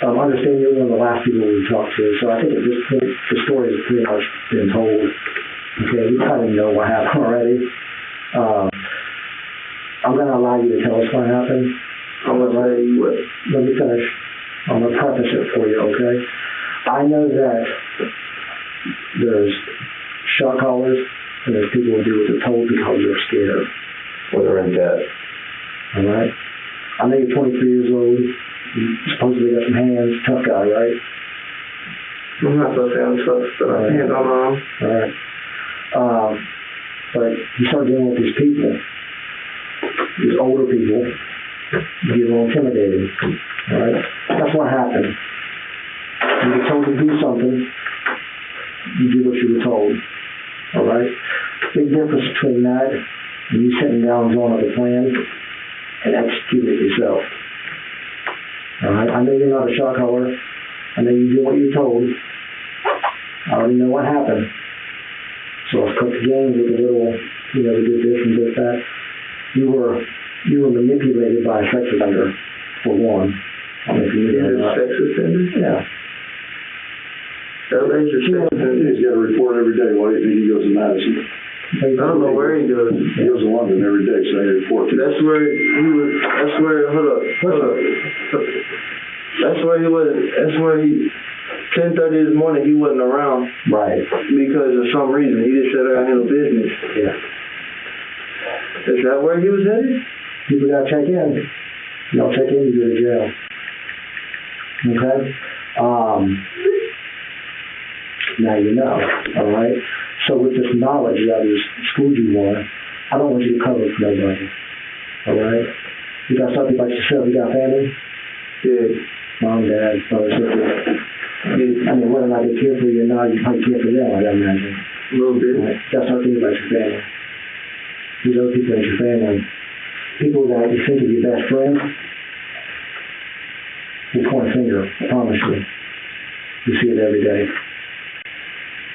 Understand you're one of the last people we talked to, so I think at this point, the story has pretty much been told. Okay, we kind of know what happened already. I'm going to allow you to tell us what happened. I'm going to let you what? Let me finish. I'm going to preface it for you, okay? I know that there's shot callers and there's people who do what they're told because they're scared or they're in debt. All right? I know you're 23 years old. You supposedly got some hands. Tough guy, right? I'm not supposed to say I'm tough, but I can't go wrong. All right. But you start dealing with these people, these older people, you get a little intimidated. All right? That's what happened. You get told to do something, you do what you were told. All right? Big difference between that and you sitting down and drawing up a plan and executing it yourself. All right? I know you're not a shot caller. I know you do what you're told. I already know what happened. So let's cut the game with a little, we did this and did that. You were manipulated by a sex offender, for one. I don't know if you knew that or not. Sex offender? Yeah. LA's a sex offender. He's got a report every day. Why do you think he goes to Madison? I don't know where he goes. He goes to London every day, so he reports. That's where he was. Hold up. That's where he was. 10:30 this morning. He wasn't around. Right. Because of some reason. He just said I handle business. Yeah. Is that where he was headed? People got to check in. You don't check in, you go to jail. Okay? Now you know. All right? So with this knowledge that is schooled you on, I don't want you to cover for nobody. All right? You got something about yourself. You got family? Yeah. Mom, dad, brother, sister. I mean, whether or not they care for you or not, you probably care for them, I imagine. A little bit. Right? That's not thinking about your family. These other people in your family, people that you think are your best friends, will point a finger, I promise you. You see it every day.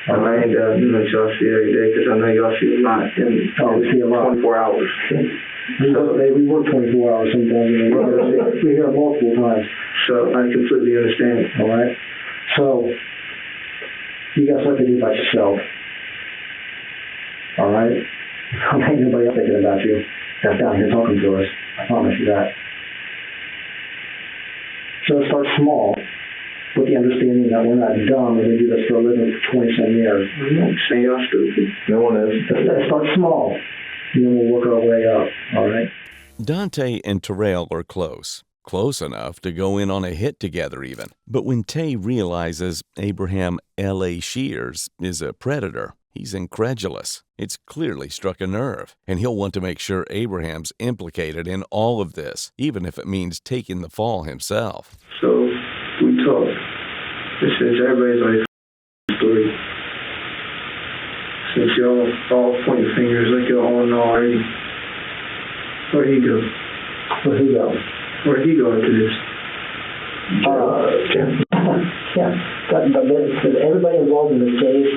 I ain't y'all see it every day because I know y'all see a lot. We see a lot. 24 hours. We work 24 hours sometimes, and we hear it multiple times. So I completely understand. All right? So, you got something to do about yourself. all right? I don't think anybody else thinking about you that's down here talking to us. I promise you that. So start small with the understanding that we're not dumb and we do this for a living for 20-some years. I'm not saying y'all stupid. No one is. Let's start small, and then we'll work our way up, all right? Dante and Terrell are close. Close enough to go in on a hit together even. But when Tay realizes Abraham L.A. Shears is a predator, he's incredulous. It's clearly struck a nerve, and he'll want to make sure Abraham's implicated in all of this, even if it means taking the fall himself. So we talked. Since everybody's like story. Since y'all all pointing fingers like y'all all know already. Where'd he go? Where'd he go? Where'd he go after this? Yeah. Because everybody involved in this case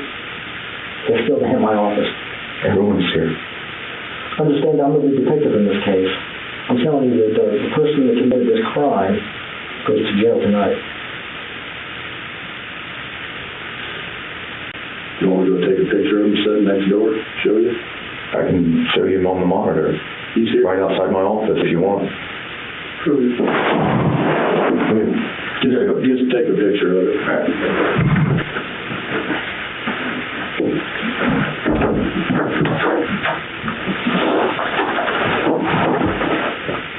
is still in my office. Everyone's here. Understand, I'm the lead detective in this case. I'm telling you that the person that committed this crime goes to jail tonight. You want to go take a picture of him sitting next door? Show you? I can show you him on the monitor. He's here. Right outside my office if you want. Just take a picture of it.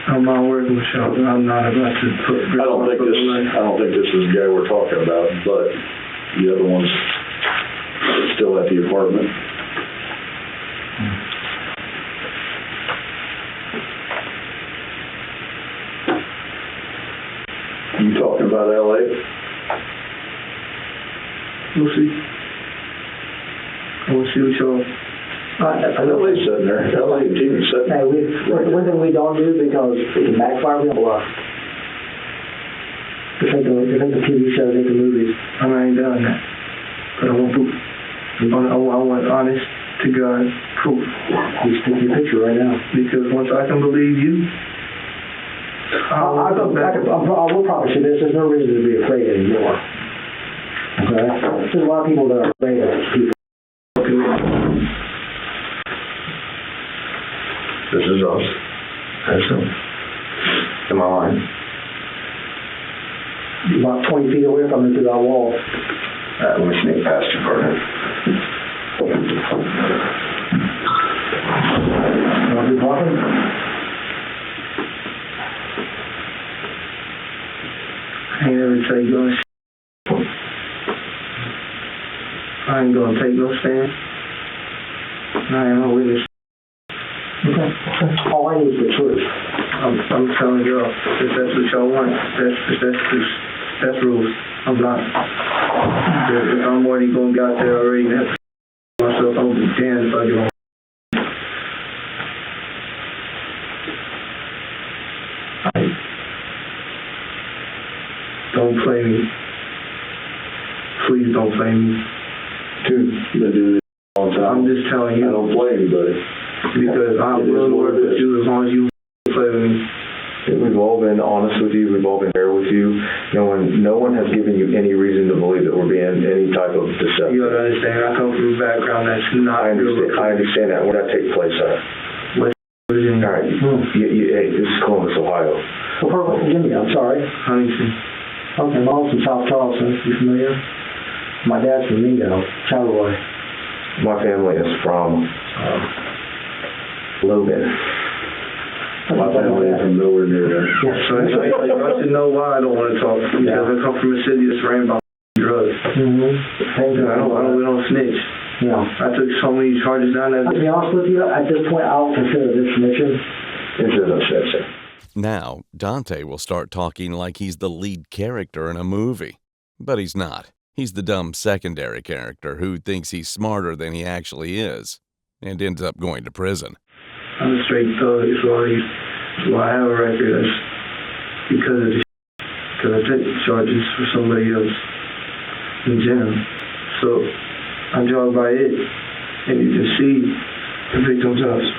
I'm not working with y'all. I'm not about to put. I don't think this is the guy we're talking about, but the other one's still at the apartment. You talking about LA? We'll see. We'll see what y'all. LA's sitting there. LA team's sitting Hey, one thing we don't do because it can backfire, we don't bluff. This ain't the TV shows, ain't the movies. I ain't done that. But I want proof. I want honest to God proof. You stick your picture right now. Because once I can believe you, I will promise you this, there's no reason to be afraid anymore. Okay? There's a lot of people that are afraid of people. This is us. That's him. Am I lying? About 20 feet away from me through that wall. Let me sneak past you for a minute. Want to be talking? I ain't ever tell you gonna I ain't gonna take no stand. I ain't no witness. Okay. All I need is the truth. I'm telling y'all, if that's what y'all want, that's rules. I'm not. If I'm already gonna get out there already, that's myself. I'll be damned if I do. Don't play me. Please don't play me. Dude, you've been doing it all the time. I'm just telling you. I don't play anybody. Because I'm willing to work with you as long as you play with me. We've all been honest with you. We've all been fair with you. No one has given you any reason to believe that we're being any type of deception. You gotta understand, I come from a background that's not good. I understand that. Where that take place at? West Virginia. All right. Hey, this is Columbus, Ohio. Well, West Virginia, I'm sorry. Huntington. Okay, my mom's from South Charleston. You familiar? My dad's from Mingo, Charleroi. My family is from Logan. My family is from nowhere near there. So I should know why I don't want to talk. Because I come from a city that's ran by drugs. Mm-hmm. We don't snitch. Yeah. I took so many charges down there. To be honest with you, at this point, I don't consider this snitching. This is a snitching. Now, Dante will start talking like he's the lead character in a movie. But he's not. He's the dumb secondary character who thinks he's smarter than he actually is and ends up going to prison. I'm a straight thug. That's why I have a record. That's because of the because I took charges for somebody else in jail. So I drove by it, and you can see the victim's house.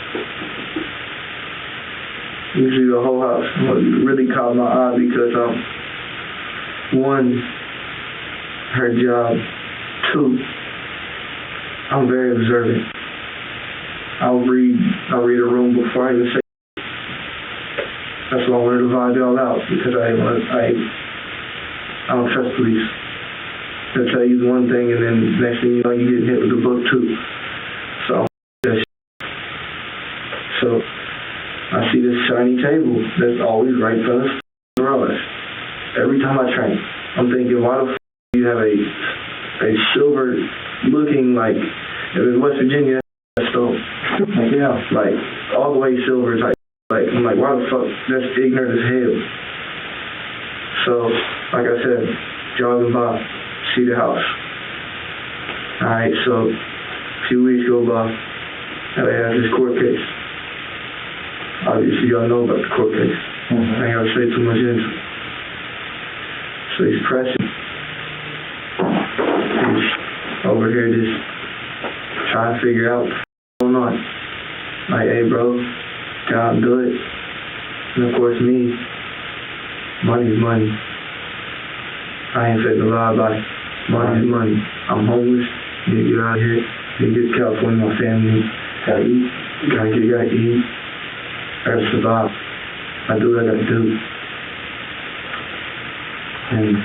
Usually the whole house. What really caught my eye because one, her job. Two, I'm very observant. I'll read a room before I even say. That's why I wanted to divide y'all out, because I don't trust police. They'll tell you one thing, and then next thing you know, you get hit with the book too. So I don't that shit. So I see this shiny table that's always right for the garage. Every time I train, I'm thinking, why the f you have a silver looking, like, if it's West Virginia, that's stone. Like, yeah, like all the way silver type. Like, I'm like, why the fuck? That's ignorant as hell. So, like I said, jogging by, see the house. Alright, so a few weeks go by, and I have this court case. Obviously, y'all know about the court case. I ain't gotta say too much into it. So he's pressing. He's over here just trying to figure out what's going on. Like, hey, bro, God do it. And of course, me, money's money. I ain't saying a lie about it. Money's money. I'm homeless. Need to get out of here. Need to get to California. My family gotta eat. Gotta eat. I gotta survive. I do what I gotta do. And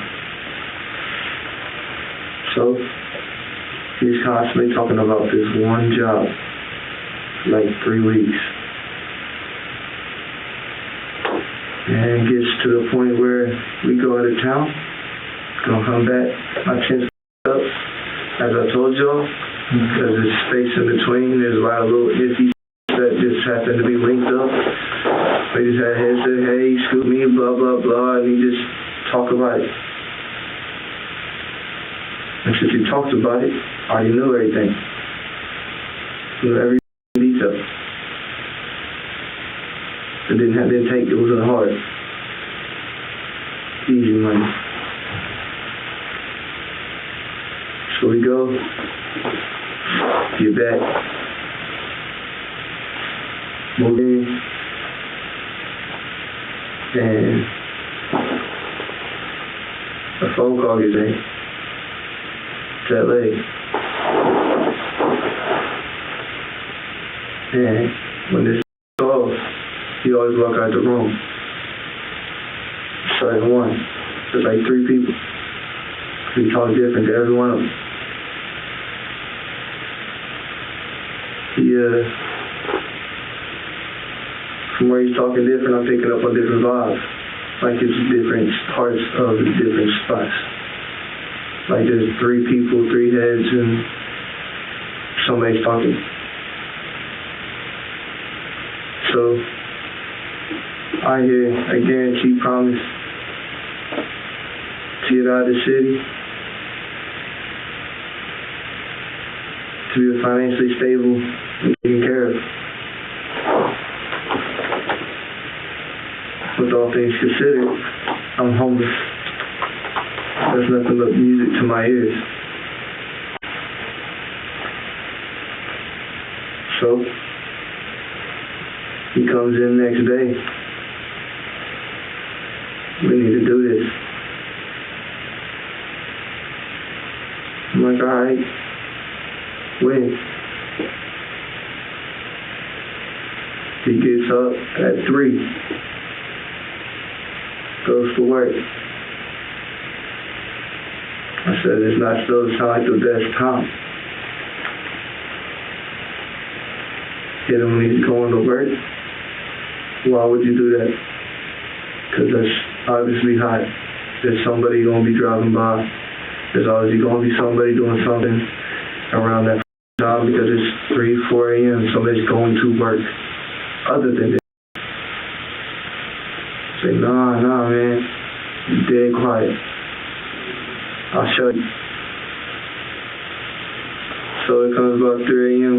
so he's constantly talking about this one job, like 3 weeks. And it gets to the point where we go out of town, gonna come back, my chin's up, as I told y'all, because there's space in between, there's a lot of little iffy that just happen to be linked up. They just had head said, hey, scoop me, blah, blah, blah, and he just talk about it. And since he talked about it, I already knew everything. Knew every detail. It didn't take, it wasn't hard. Easy money. So we go, get back, move in, and a phone call gets in to LA. And when this calls, he always walk out the room. Certain one. There's like 3 people. He talk different to every one of them. From where he's talking different, I'm picking up on different vibes. Like it's different parts of the different spots. Like there's 3 people, 3 heads, and somebody's talking. So I hear a guarantee promise to get out of the city, to be financially stable and taken care of. With all things considered, I'm homeless. There's nothing but music to my ears. So he comes in next day. We need to do this. I'm like, all right. When? He gets up at 3. Goes to work. I said, it's not still sound like the best time. Hit him when he's going to work. Why would you do that? Because that's obviously hot. There's somebody going to be driving by. There's obviously going to be somebody doing something around that time because it's 3, 4 a.m. Somebody's going to work. Other than that. Say, nah, man. You're dead quiet. I'll show you. So it comes about 3 a.m.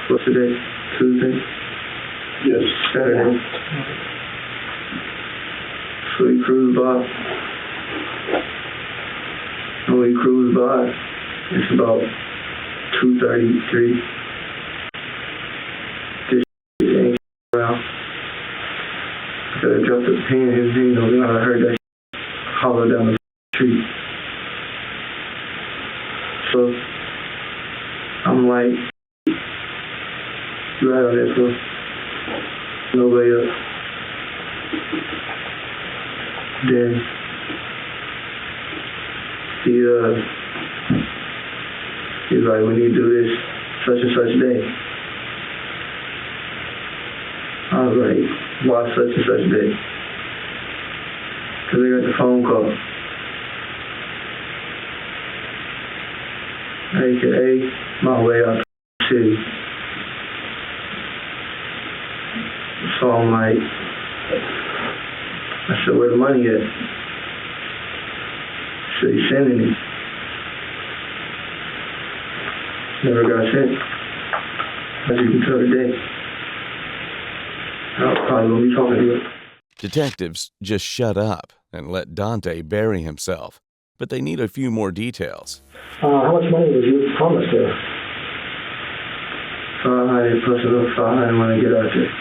What's today? Tuesday? Yes. Saturday. So we cruise by. When we cruise by, it's about 2:33. This shit ain't around. I could have dropped a pin in his hand, then I heard that hollow down the street. So I'm like, night on this one. Nobody else. Then he's like, we need to do this such and such day. I was like, why such and such day? Because they got the phone call. AKA my way out the city. So I'm like, I said, where the money at? He said, he's sending it. Never got sent. As you can tell today. I was probably going to be talking to you. Detectives just shut up and let Dante bury himself, but they need a few more details. How much money did you promise there? 500 plus another 500 when I get out there.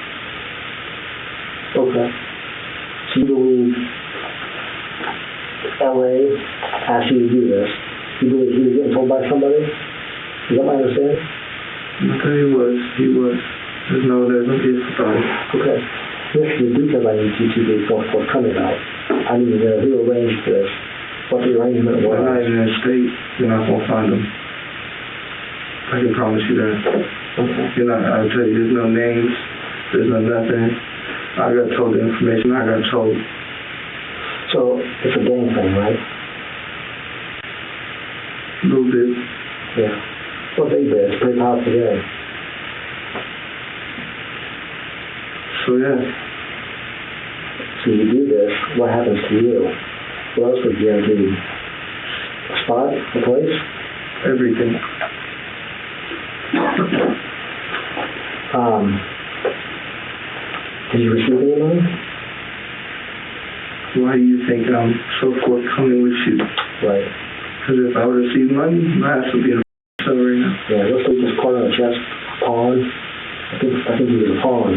Okay. So you believe LA asked you to do this? You believe he was getting told by somebody? Is that my understanding? Okay, he was. There's no ifs about it. Okay. This is the details I need you to be forthcoming about. I need to know who arranged this, what the arrangement was. They're not even in the state, you're not going to find them. I can promise you that. Okay. I'll tell you, there's no names, there's no nothing. I got told the information, I got told. So it's a gang thing, right? A little bit. Yeah. Well, big bit. It's pretty powerful gang. So yeah. So you do this, what happens to you? What else would guarantee? A spot? A place? Everything. Did you receive any money? Why do you think I'm so forthcoming with you? Right. Because if I would receive money, my ass would be in a cell right now. Yeah, let's leave this part on the chest. Pawn. I think he was a pawn.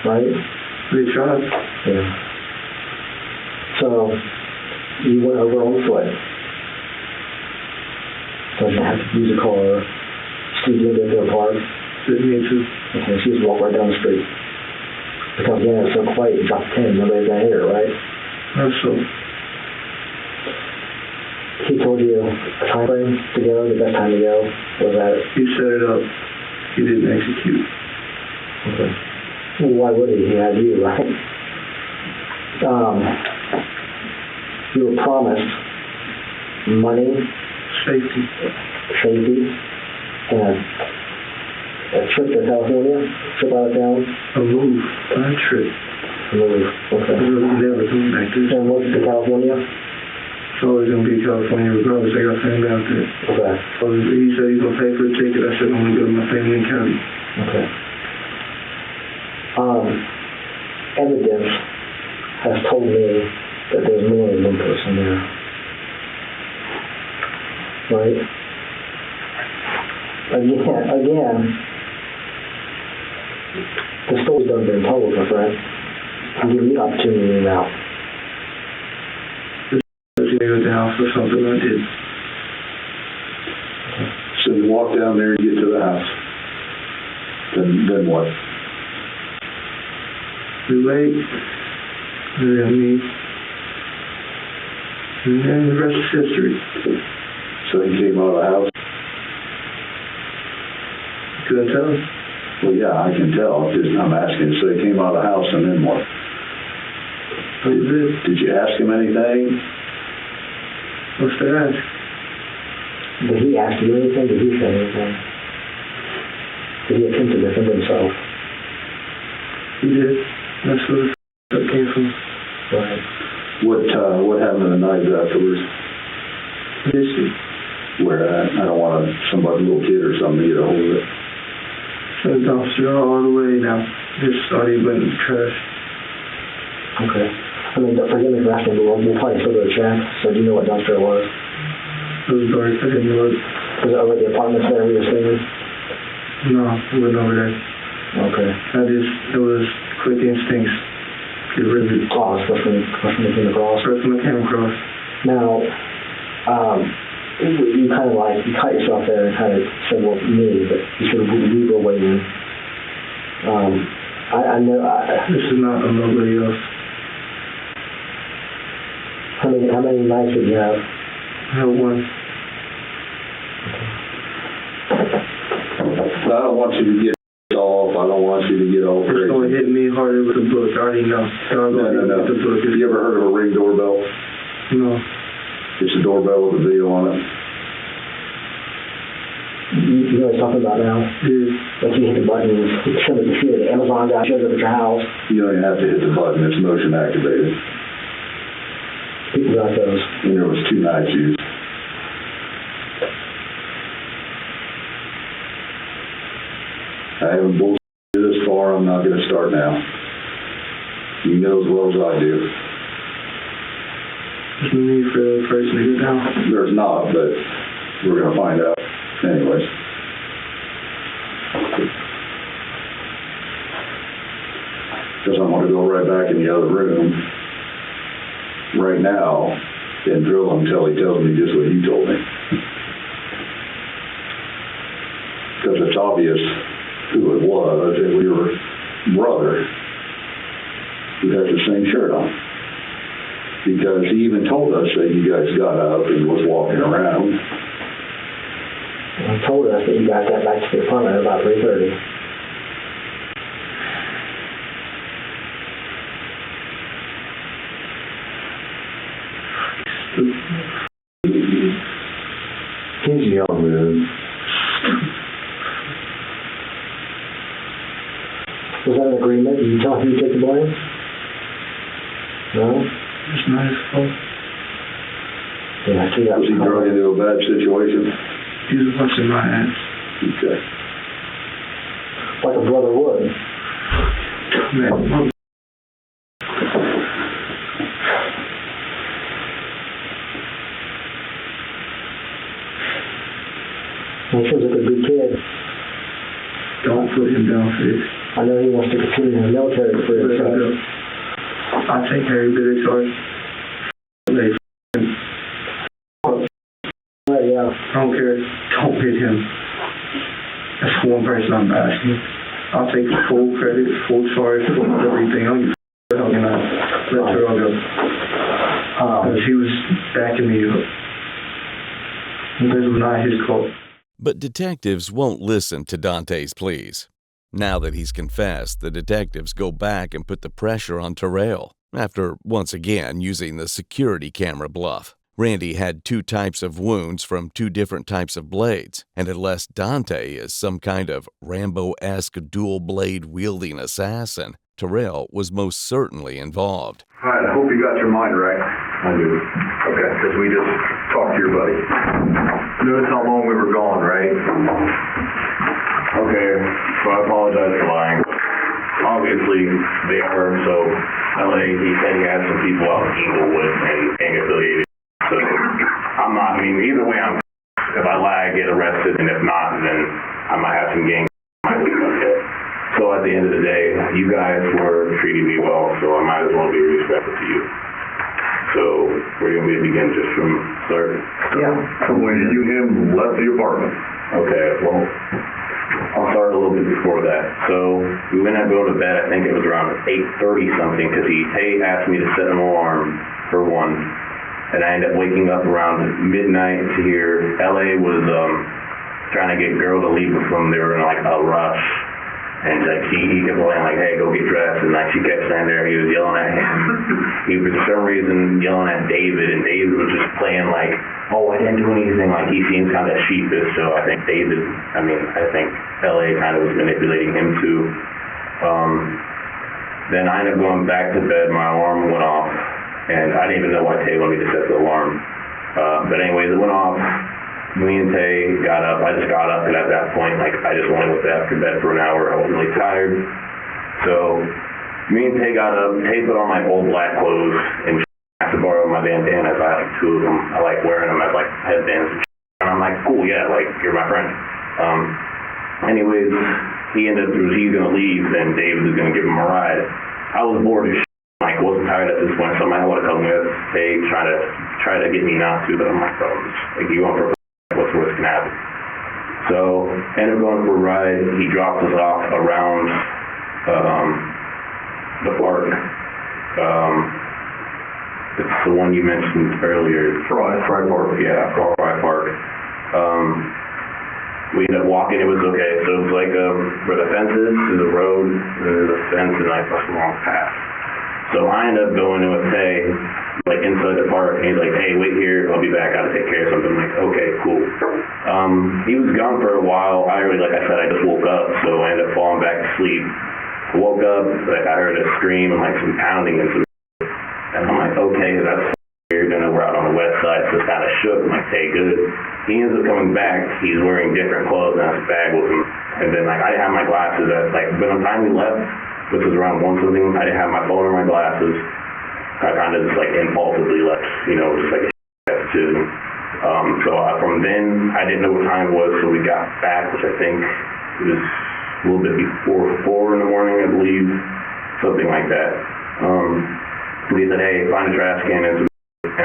Right? They tried. Yeah. So you went over on foot. So you have to use a car. Steve didn't get to a park. Didn't need to. Okay, she just walked right down the street. Because again, it's so quiet, you drop the pin, nobody's gonna hear it, right? Absolutely. He told you a time frame to go, the best time to go. Was that? He set it up. He didn't execute. Okay. Well, why would he? He had you, right? You were promised money, safety, and a trip to California, trip out of town. A move, not a trip. A move. Okay. Never coming back to this. And what's to California? It's always going to be California regardless. I got family out there. Okay. So he said he's going to pay for the ticket. I said I'm going to go to my family in Cali. Okay. Evidence has told me that there's more than one person there. Right? Again, the story's done been told, my friend. I'm giving you the opportunity now. You go at the house or something I did. So you walk down there and get to the house. Then what? We wait. And then me. And then the rest is history. So he came out of the house? Couldn't tell. Well, yeah, I can tell. I'm asking. So he came out of the house and then what? That was it. Did you ask him anything? What's to ask? Did he ask you anything? Did he say anything? Did he attempt to defend himself? He did. That's where the came from. Right. What happened to the knives afterwards? History. Where I don't want somebody, little kid or something, to get a hold of it. So the dumpster all the way now. Just already went in the trash. Okay. I mean, forgive me for asking, but we'll probably still go to check. So do you know what dumpster it was? It was dark. I didn't look. Was it over at the apartments there we were staying? No, it wasn't over there. Okay. It was quick instincts. Get rid of it. Oh, it's from the came across. First one I came across. Now, you kind of like, you cut yourself there and kind of said, well, me, but you sort of leave a way in. I know, This is not nobody else. how many nights did you have? I have one. I don't want you to get off. I don't want you to get all It's going to crazy. hit me harder with the book. I already know. So I'm going to No. hit the book. Have you ever heard of a Ring doorbell? No. It's a doorbell with a video on it. You know what I'm talking about now? Yeah. Like you hit the button, you show the computer, the Amazon guy shows up at your house. You don't even have to hit the button. It's motion activated. People got those. And there was 2 nights used. I haven't bullshitted this far. I'm not going to start now. You know as well as I do. There's no need for the person to get down. There's not, but we're going to find out. Anyways. Because I'm going to go right back in the other room right now and drill him until he tells me just what you told me. Because it's obvious who it was, and we were brother who had the same shirt on. Because he even told us that you guys got up and was walking around. And told us that you guys got back to the apartment at about 3:30. He's young, man. Was that an agreement? Did you tell him to take the blame? No? It's not his fault. Yeah, I see that. Was he drug into a bad situation? He was busting my ass. Okay. Like a brother would. Man, He seems like a good kid. don't put him down for this. I know he wants to continue in the military for Let him himself. go. I'll take every bit of charge. Yeah. I don't care. Don't hit him. That's one person I'm asking. I'll take full credit, full charge for everything. I'm helping out. Let Terrell go. Because he was backing me up. This was not his call. But detectives won't listen to Dante's pleas. Now that he's confessed, the detectives go back and put the pressure on Terrell, after once again using the security camera bluff. Randy had 2 types of wounds from 2 different types of blades, and unless Dante is some kind of Rambo-esque dual-blade wielding assassin, Terrell was most certainly involved. All right, I hope you got your mind right. I do. Okay, because we just talked to your buddy. Notice how long we were gone, right? Okay, so I apologize for lying. Obviously, they are, so LA, he said he had some people out in Inglewood and gang affiliated. So I'm not, either way, if I lie, I get arrested, and if not, then I might have some gang. So at the end of the day, you guys were treating me well, so I might as well be respectful to you. So where do you want me to begin, just from start? Yeah. From when you and him left the apartment. Okay, well, I'll start a little bit before that. So we went out to go to bed, I think it was around 8:30 something, because he asked me to set an alarm for 1. And I ended up waking up around midnight to hear LA was trying to get girl to leave with him. They were in like a rush. And like he kept saying like, hey, go get dressed. And like she kept standing there, he was yelling at him. He was for some reason yelling at David, and David was just playing like, oh, I didn't do anything. Like he seems kind of sheepish. So I think I think LA kind of was manipulating him too. Then I ended up going back to bed. My alarm went off. And I didn't even know why Tay wanted me to set the alarm. But anyways, it went off. Me and Tay got up. I just got up, and at that point, like, I just wanted to go after bed for an hour. I wasn't really tired. So me and Tay got up. Tay put on my old black clothes and asked to borrow my bandanas. I had like 2 of them. I like wearing them as like headbands. And I'm like, cool, yeah, like, you're my friend. Anyways, he ended up, he's going to leave, and David was going to give him a ride. I was bored as shit. Like, wasn't tired at this point, so I might want to come with. Tay trying to try to get me not to, but I'm like, oh, like, you going for what's worse can happen. So, ended up going for a ride. He dropped us off around the park. It's the one you mentioned earlier. Fry Park. Yeah, Fry Park. We ended up walking. It was okay. So it was like where the fence is, there's a road, and there's a fence, and like a long path. So I ended up going to a Tay, like inside the park, and he's like, hey, wait here, I'll be back, I gotta take care of something. I'm like, okay, cool. He was gone for a while. Like I said, I just woke up, so I ended up falling back to sleep. I woke up, like I heard a scream and like some pounding and some, and I'm like, okay, that's weird. And we're out on the west side, so it's kind of shook. I'm like, hey, good. He ends up coming back. He's wearing different clothes and has a bag with him. And then like I didn't have my glasses. By the time we left, which was around 1 something, I didn't have my phone or my glasses. I kind of just like impulsively left, just like a attitude. From then, I didn't know what time it was, so we got back, which I think it was a little bit before 4 in the morning, I believe, something like that. He said, hey, find a trash can, and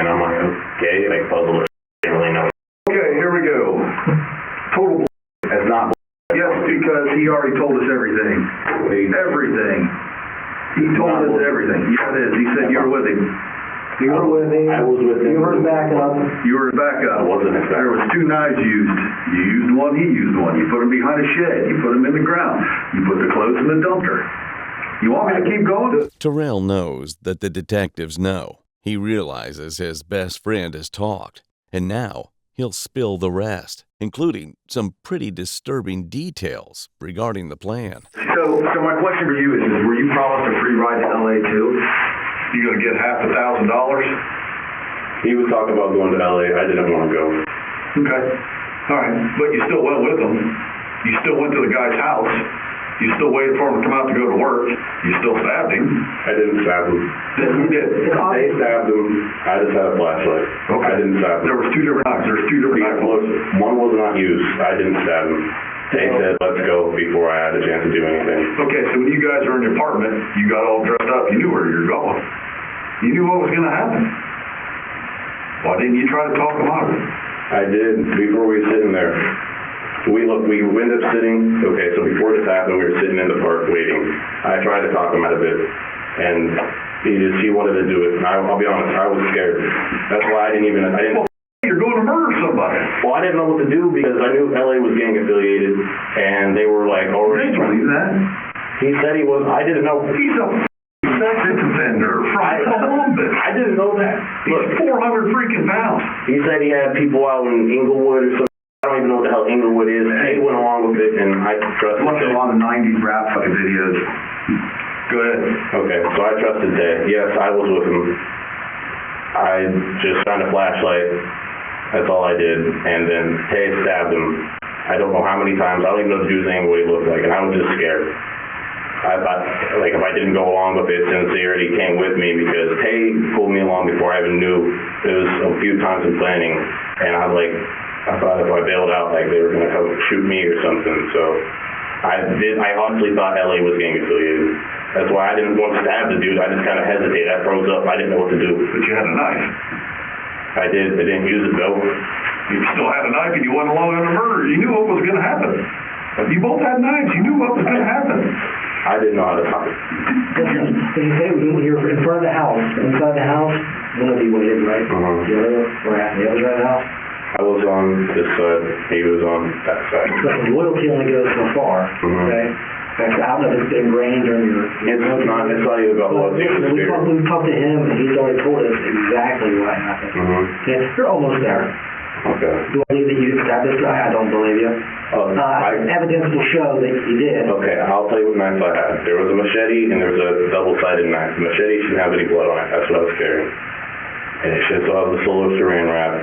I'm like, okay, like puzzle, didn't really know. Okay, here we go. Total That's not. Yes, because he already told us everything. Everything. He told us everything. Yeah, it is. He said you were with him. You were with him. I was with him. You were his backup. You were his backup. I wasn't his backup. There was 2 knives used. You used one, he used one. You put them behind a shed. You put them in the ground. You put the clothes in the dumpster. You want me to keep going? Terrell knows that the detectives know. He realizes his best friend has talked, and now he'll spill the rest, including some pretty disturbing details regarding the plan. So my question for you is were you promised a free ride to LA too? You gonna get half $1,000? He was talking about going to LA. I didn't want to go. Okay. All right. But you still went with him. You still went to the guy's house. You still waited for him to come out to go to work. You still stabbed him. I didn't stab him. You did. They stabbed him. I just had a flashlight. Okay. I didn't stab him. There was 2 different knives. There's 2 different knives. One was not used. I didn't stab him. They said, let's go before I had a chance to do anything. Okay, so when you guys were in your apartment, you got all dressed up. You knew where you were going. You knew what was going to happen. Why didn't you try to talk him out of it? I did before we were sitting there. We ended up sitting, okay, so before this happened, we were sitting in the park waiting. I tried to talk him out of it, and he wanted to do it. And I'll be honest, I was scared. That's why I didn't. You're going to murder somebody. Well, I didn't know what to do because I knew LA was gang affiliated, and they were like already. Did you believe that? He said he was. I didn't know. He's a sex offender from Columbus. I didn't know that. He's 400 freaking pounds. He said he had people out in Inglewood or something. I don't even know what the hell Inglewood is. He went along with it, and I trusted Watching a lot of 90s rap fucking videos. Go ahead. Okay, so I trusted Tay. Yes, I was with him. I just found a flashlight. That's all I did. And then Tay stabbed him. I don't know how many times. I don't even know the dude's name, what he looked like, and I was just scared. I thought, like, if I didn't go along with it, sincerity came with me because Tay pulled me along before I even knew. It was a few times in planning, and I thought if I bailed out, like, they were going to come shoot me or something. So I honestly thought LA was gang affiliated. That's why I didn't want to stab the dude. I just kind of hesitated. I froze up. I didn't know what to do. But you had a knife. I did. I didn't use it, though. You still had a knife and you went along on a murder. You knew what was going to happen. You both had knives. You knew what was going to happen. I didn't know how to talk. Listen, you say when you're in front of the house, inside the house, one of you waited, right? Uh-huh. The other side of the house? I was on this side. He was on that side. Listen, loyalty only goes so far, okay? I don't know if it's ingrained or your... It's not even about loyalty. We talked to him, and he's already told us exactly what happened. Mm-hmm. Okay, you're almost there. Okay. Do I believe that you stabbed this guy? I don't believe you. Evidence will show that you did. Okay, I'll tell you what knife I had. There was a machete and there was a double-sided knife. The machete shouldn't have any blood on it. That's what I was carrying. And it should still have the solo saran wrap.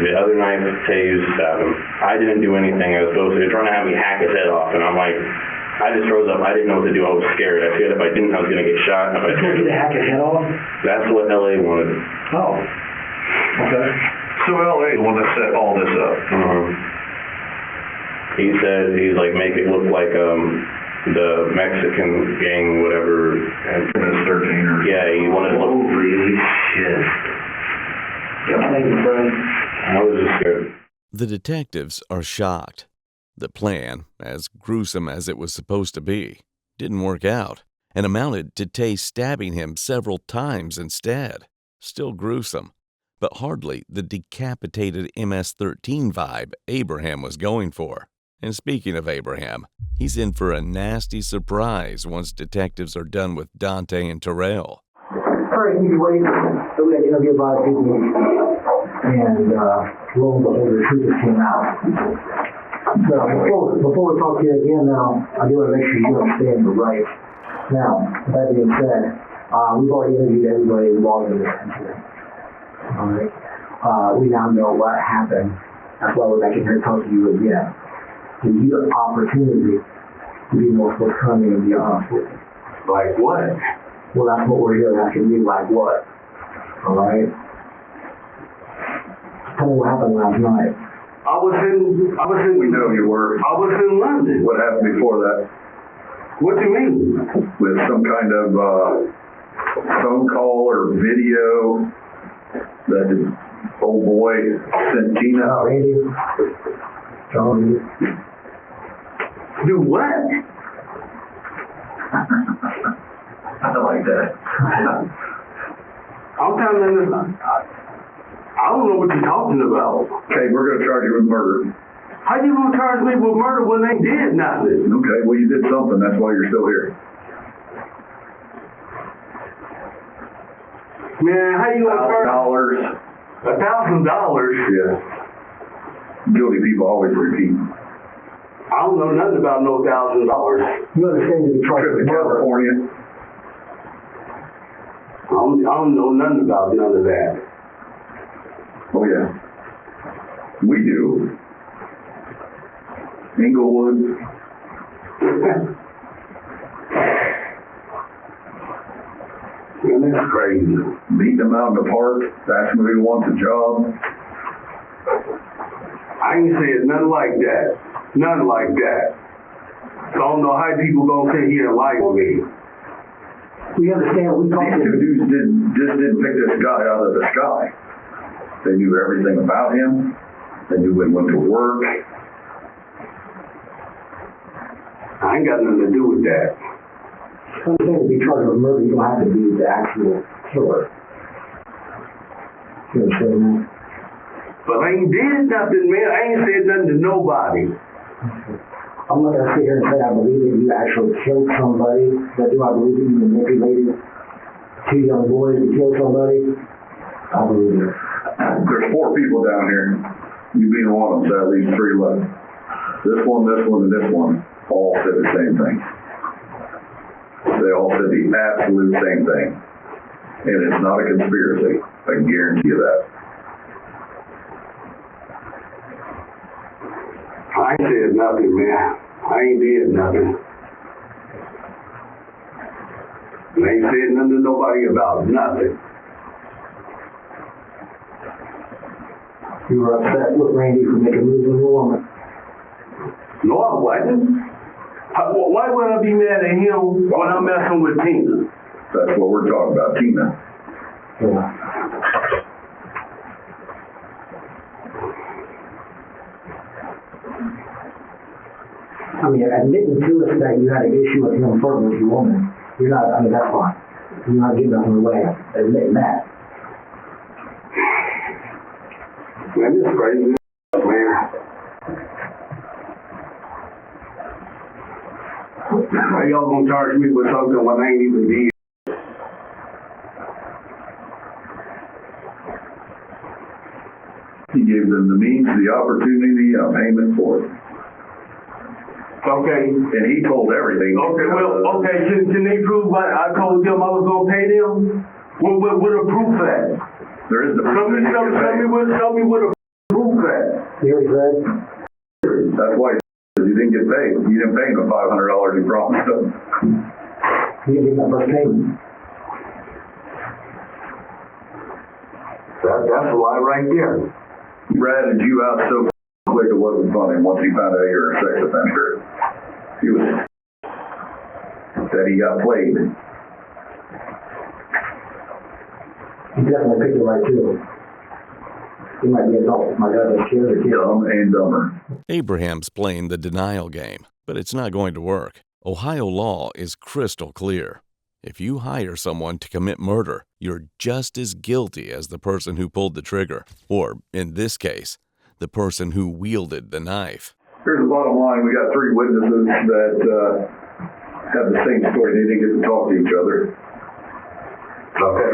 The other knife, Tay used to stab him. I didn't do anything I was supposed to. They're trying to have me hack his head off, and I'm like, I just froze up. I didn't know what to do. I was scared. I scared if I didn't, I was going to get shot. You told you to hack his head off? That's what LA wanted. Oh. Okay. So LA the one that set all this up. He said, he's like, make it look like the Mexican gang, whatever. And MS-13 or... Yeah, he wanted to look... Holy shit. Thank you, Frank. I was just scared. The detectives are shocked. The plan, as gruesome as it was supposed to be, didn't work out and amounted to Tay stabbing him several times instead. Still gruesome, but hardly the decapitated MS-13 vibe Abraham was going for. And speaking of Abraham, he's in for a nasty surprise once detectives are done with Dante and Terrell. All right, you wait. So we had interviewed by people, and lo and behold, the truth just came out. So before we talk to you again now, I do want to make sure you understand your rights. Now, with that being said, we've already interviewed everybody involved in this incident. All right. We now know what happened. That's why we're back in here to talk to you again. Give you the opportunity to be more forthcoming and be honest with us. Like what? Well, that's what we're here asking you, like what? All right? Tell me what happened last night. We know you were. I was in London. What happened before that? What do you mean? With some kind of phone call or video that the old boy sent Tina? Randy? John? Do what? I like that. I'm trying to understand. I don't know what you're talking about. Okay, we're going to charge you with murder. How you gonna charge me with murder when they did nothing? Okay, well, you did something. That's why you're still here. Man, how you gonna charge $1,000. $1,000? Yeah. Guilty people always repeat. I don't know nothing about no $1,000. You understand you'll be charged Trip to with murder. California. I don't know nothing about none of that. Oh, yeah. We do. Inglewood. Man, that's crazy. Meeting them out in the park, asking if he wants a job. I ain't said nothing like that. Nothing like that. So I don't know how people gonna sit here and lie to me. We understand we talked These two to dudes didn't pick this guy out of the sky. They knew everything about him. They knew when he went to work. I ain't got nothing to do with that. understand to be charged with murder, you don't have to be the actual killer. You understand that? But I ain't did nothing, man. I ain't said nothing to nobody. I'm not gonna sit here and say I believe that you actually killed somebody, but do I believe that you manipulated two young boys to kill somebody? I believe it. There's 4 people down here. You being one of them, so at least 3 left. This one, and this one all said the same thing. They all said the absolute same thing. And it's not a conspiracy. I can guarantee you that. I ain't said nothing, man. I ain't did nothing. And I ain't said nothing to nobody about nothing. You were upset with Randy for making moves on your woman. No, I wasn't. Why would I be mad at him when I'm messing with Tina? That's what we're talking about, Tina. Yeah. I mean, admitting to us that you had an issue with him flirting with your woman, you're not, I mean, that's fine. You're not getting nothing away admitting that. Man, this is crazy, man. How y'all gonna charge me with something when I ain't even did? He gave them the means, the opportunity, a payment for it. Okay. And he told everything. Okay, well, okay, can they prove what I told them I was gonna pay them? What a proof at? There is the Show me what a proof at. You already said? That's why you didn't get paid. You didn't pay him the $500 you promised him. You didn't get that first payment. That's a lie right there. He ratted you out so quick it wasn't funny once he found out you're a sex offender. He was that he got played. You definitely picked it right too. He might be adult. My God, those kids are kids. Dumb and dumber. Abraham's playing the denial game, but it's not going to work. Ohio law is crystal clear. If you hire someone to commit murder, you're just as guilty as the person who pulled the trigger, or, in this case, the person who wielded the knife. Here's the bottom line. We got 3 witnesses that have the same story. They didn't get to talk to each other. Okay.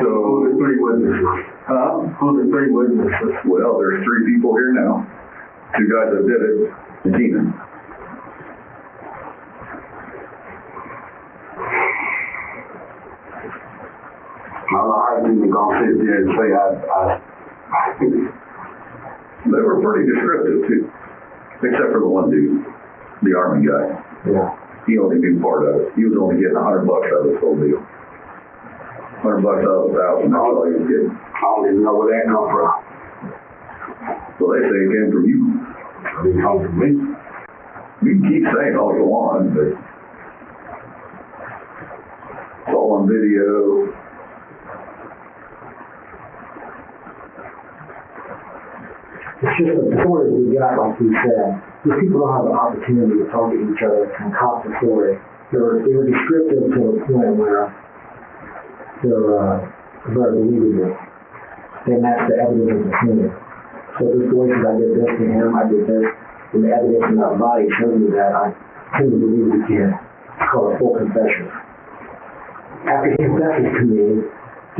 So who are the 3 witnesses? Huh? Who are the 3 witnesses? Well, there's 3 people here now. 2 guys that did it, and Tina. I don't know how you can go sit there and say They were pretty descriptive too, except for the one dude, the Army guy. Yeah. He only knew part of it. He was only getting $100 out of this whole deal. $100 out of 1,000. That's all he was getting. I don't even know where that come from. Well, they say it came from you. It didn't come from me. You can keep saying all you want, but it's all on video. It's just the stories we got, like you said. These people don't have an opportunity to talk to each other and concoct the story. They were descriptive to the point where they're very believable. They match the evidence of the scene. So this boy says, I did this to him, I did this, and the evidence in that body shows me that I tend to believe the kid. It's called a full confession. After he confesses to me,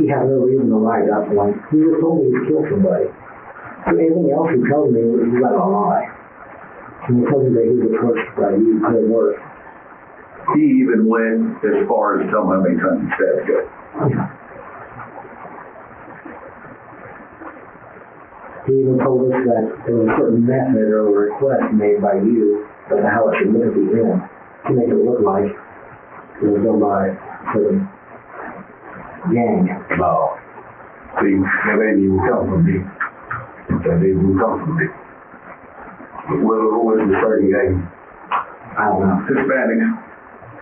he has no reason to lie at that point. He just told me he's killed somebody. So anything else he tells me, he's got a lie. And he tells me that he was approached by you, couldn't work. He even went as far as telling how many times he stabbed the guy. He even told us that there was a certain method or request made by you as to how it should look at the end to make it look like it was done by a certain gang. No. See, that ain't even come from me. That didn't even come from me. Who is the certain gang? I don't know. Hispanics.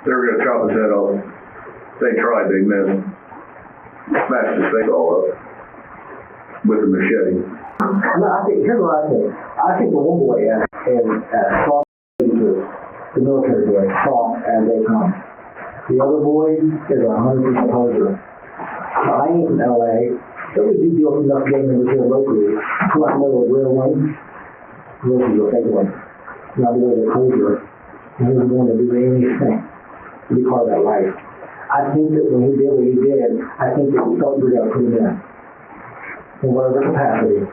They were going to chop his head off. They tried, they missed. Smashed his face all up with a machete. No, here's what I think. I think the one boy is soft the military boy, soft as they come. The other boy is 100% poser. I ain't in LA. So we do deal with enough gang members here locally to I know a real one versus a fake one. Not the way the poser. And he was willing to do anything to be part of that life. I think that when he did what he did, I think that he felt we were going to put him in whatever capacity.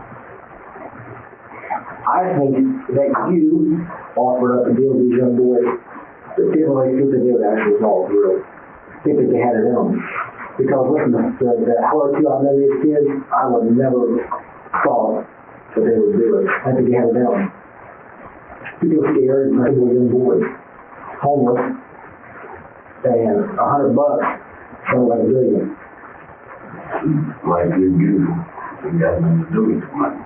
I think that you offered up a deal to these young boys that didn't really think that they would actually follow through. Think that they had it in them. Because listen, the hour or two I know these kids, I would never thought that they would do it. I think they had it in them. People scared, and people young boys, homeless, and $100 sounded like $1 billion. Like you got nothing to do with the money.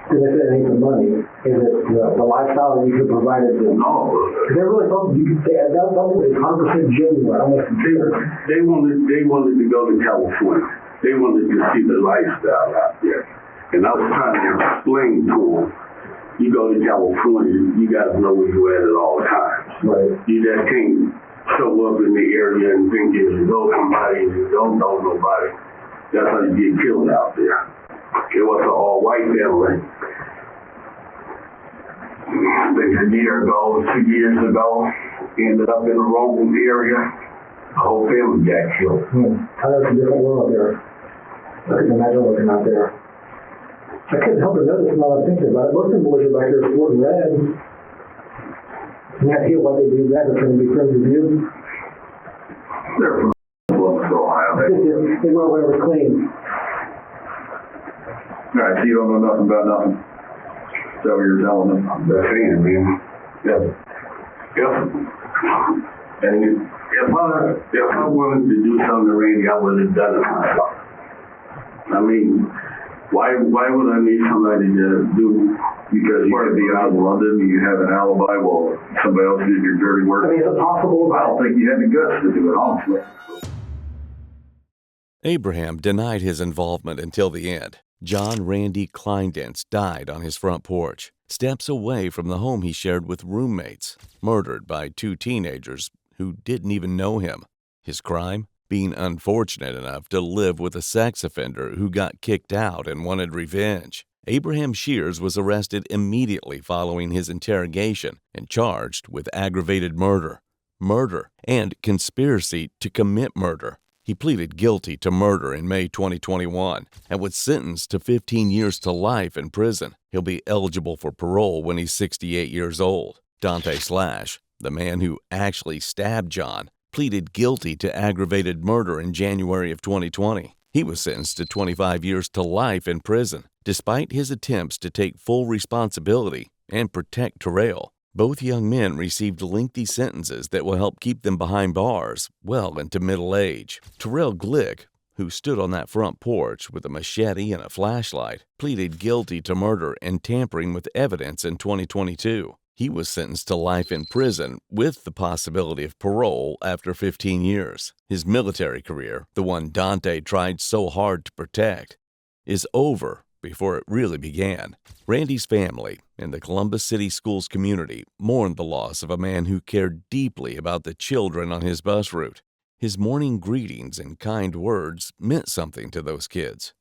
Because if it ain't the money, is it the lifestyle that you could provide it to them? No. They really thought you could say that is 100% genuine. I'm like, They wanted to go to California. They wanted to see the lifestyle out there. And I was trying to explain to them, you go to California, you got to know where you at all times. right. You just can't show up in the area and think you know somebody and you don't know nobody. That's how you get killed out there. It was an all-white family. I think a year ago, 2 years ago, ended up in a rural area. The whole family got killed. I know it's a different world there. I can imagine looking out there. I couldn't help but notice while I was thinking about it. Most of the boys are back there sporting red. And I feel why they do that. They're trying to be friends with you. They're from Columbus, Ohio. They wear whatever's clean. All right, so you don't know nothing about nothing. Is that what you're telling them? I'm just saying, man. If I wanted to do something to Randy, I would have done it myself. I mean, why would I need somebody to do? Because you could be out in London, you have an alibi while somebody else did your dirty work. I mean, is it possible? I don't think you had the guts to do it, honestly. Abraham denied his involvement until the end, John Randy Kleindentz died on his front porch, steps away from the home he shared with roommates, murdered by two teenagers who didn't even know him. His crime? Being unfortunate enough to live with a sex offender who got kicked out and wanted revenge. Abraham Shears was arrested immediately following his interrogation and charged with aggravated murder, and conspiracy to commit murder. He pleaded guilty to murder in May 2021 and was sentenced to 15 years to life in prison. He'll be eligible for parole when he's 68 years old. Dante Slash, the man who actually stabbed John, pleaded guilty to aggravated murder in January of 2020. He was sentenced to 25 years to life in prison, despite his attempts to take full responsibility and protect Terrell. Both young men received lengthy sentences that will help keep them behind bars well into middle age. Terrell Glick, who stood on that front porch with a machete and a flashlight, pleaded guilty to murder and tampering with evidence in 2022. He was sentenced to life in prison with the possibility of parole after 15 years. His military career, the one Dante tried so hard to protect, is over before it really began. Randy's family and the Columbus City Schools community mourned the loss of a man who cared deeply about the children on his bus route. His morning greetings and kind words meant something to those kids,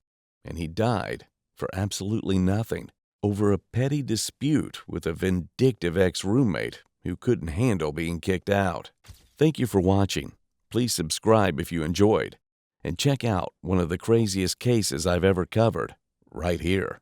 and he died for absolutely nothing over a petty dispute with a vindictive ex-roommate who couldn't handle being kicked out. Thank you for watching. Please subscribe if you enjoyed, and check out one of the craziest cases I've ever covered right here.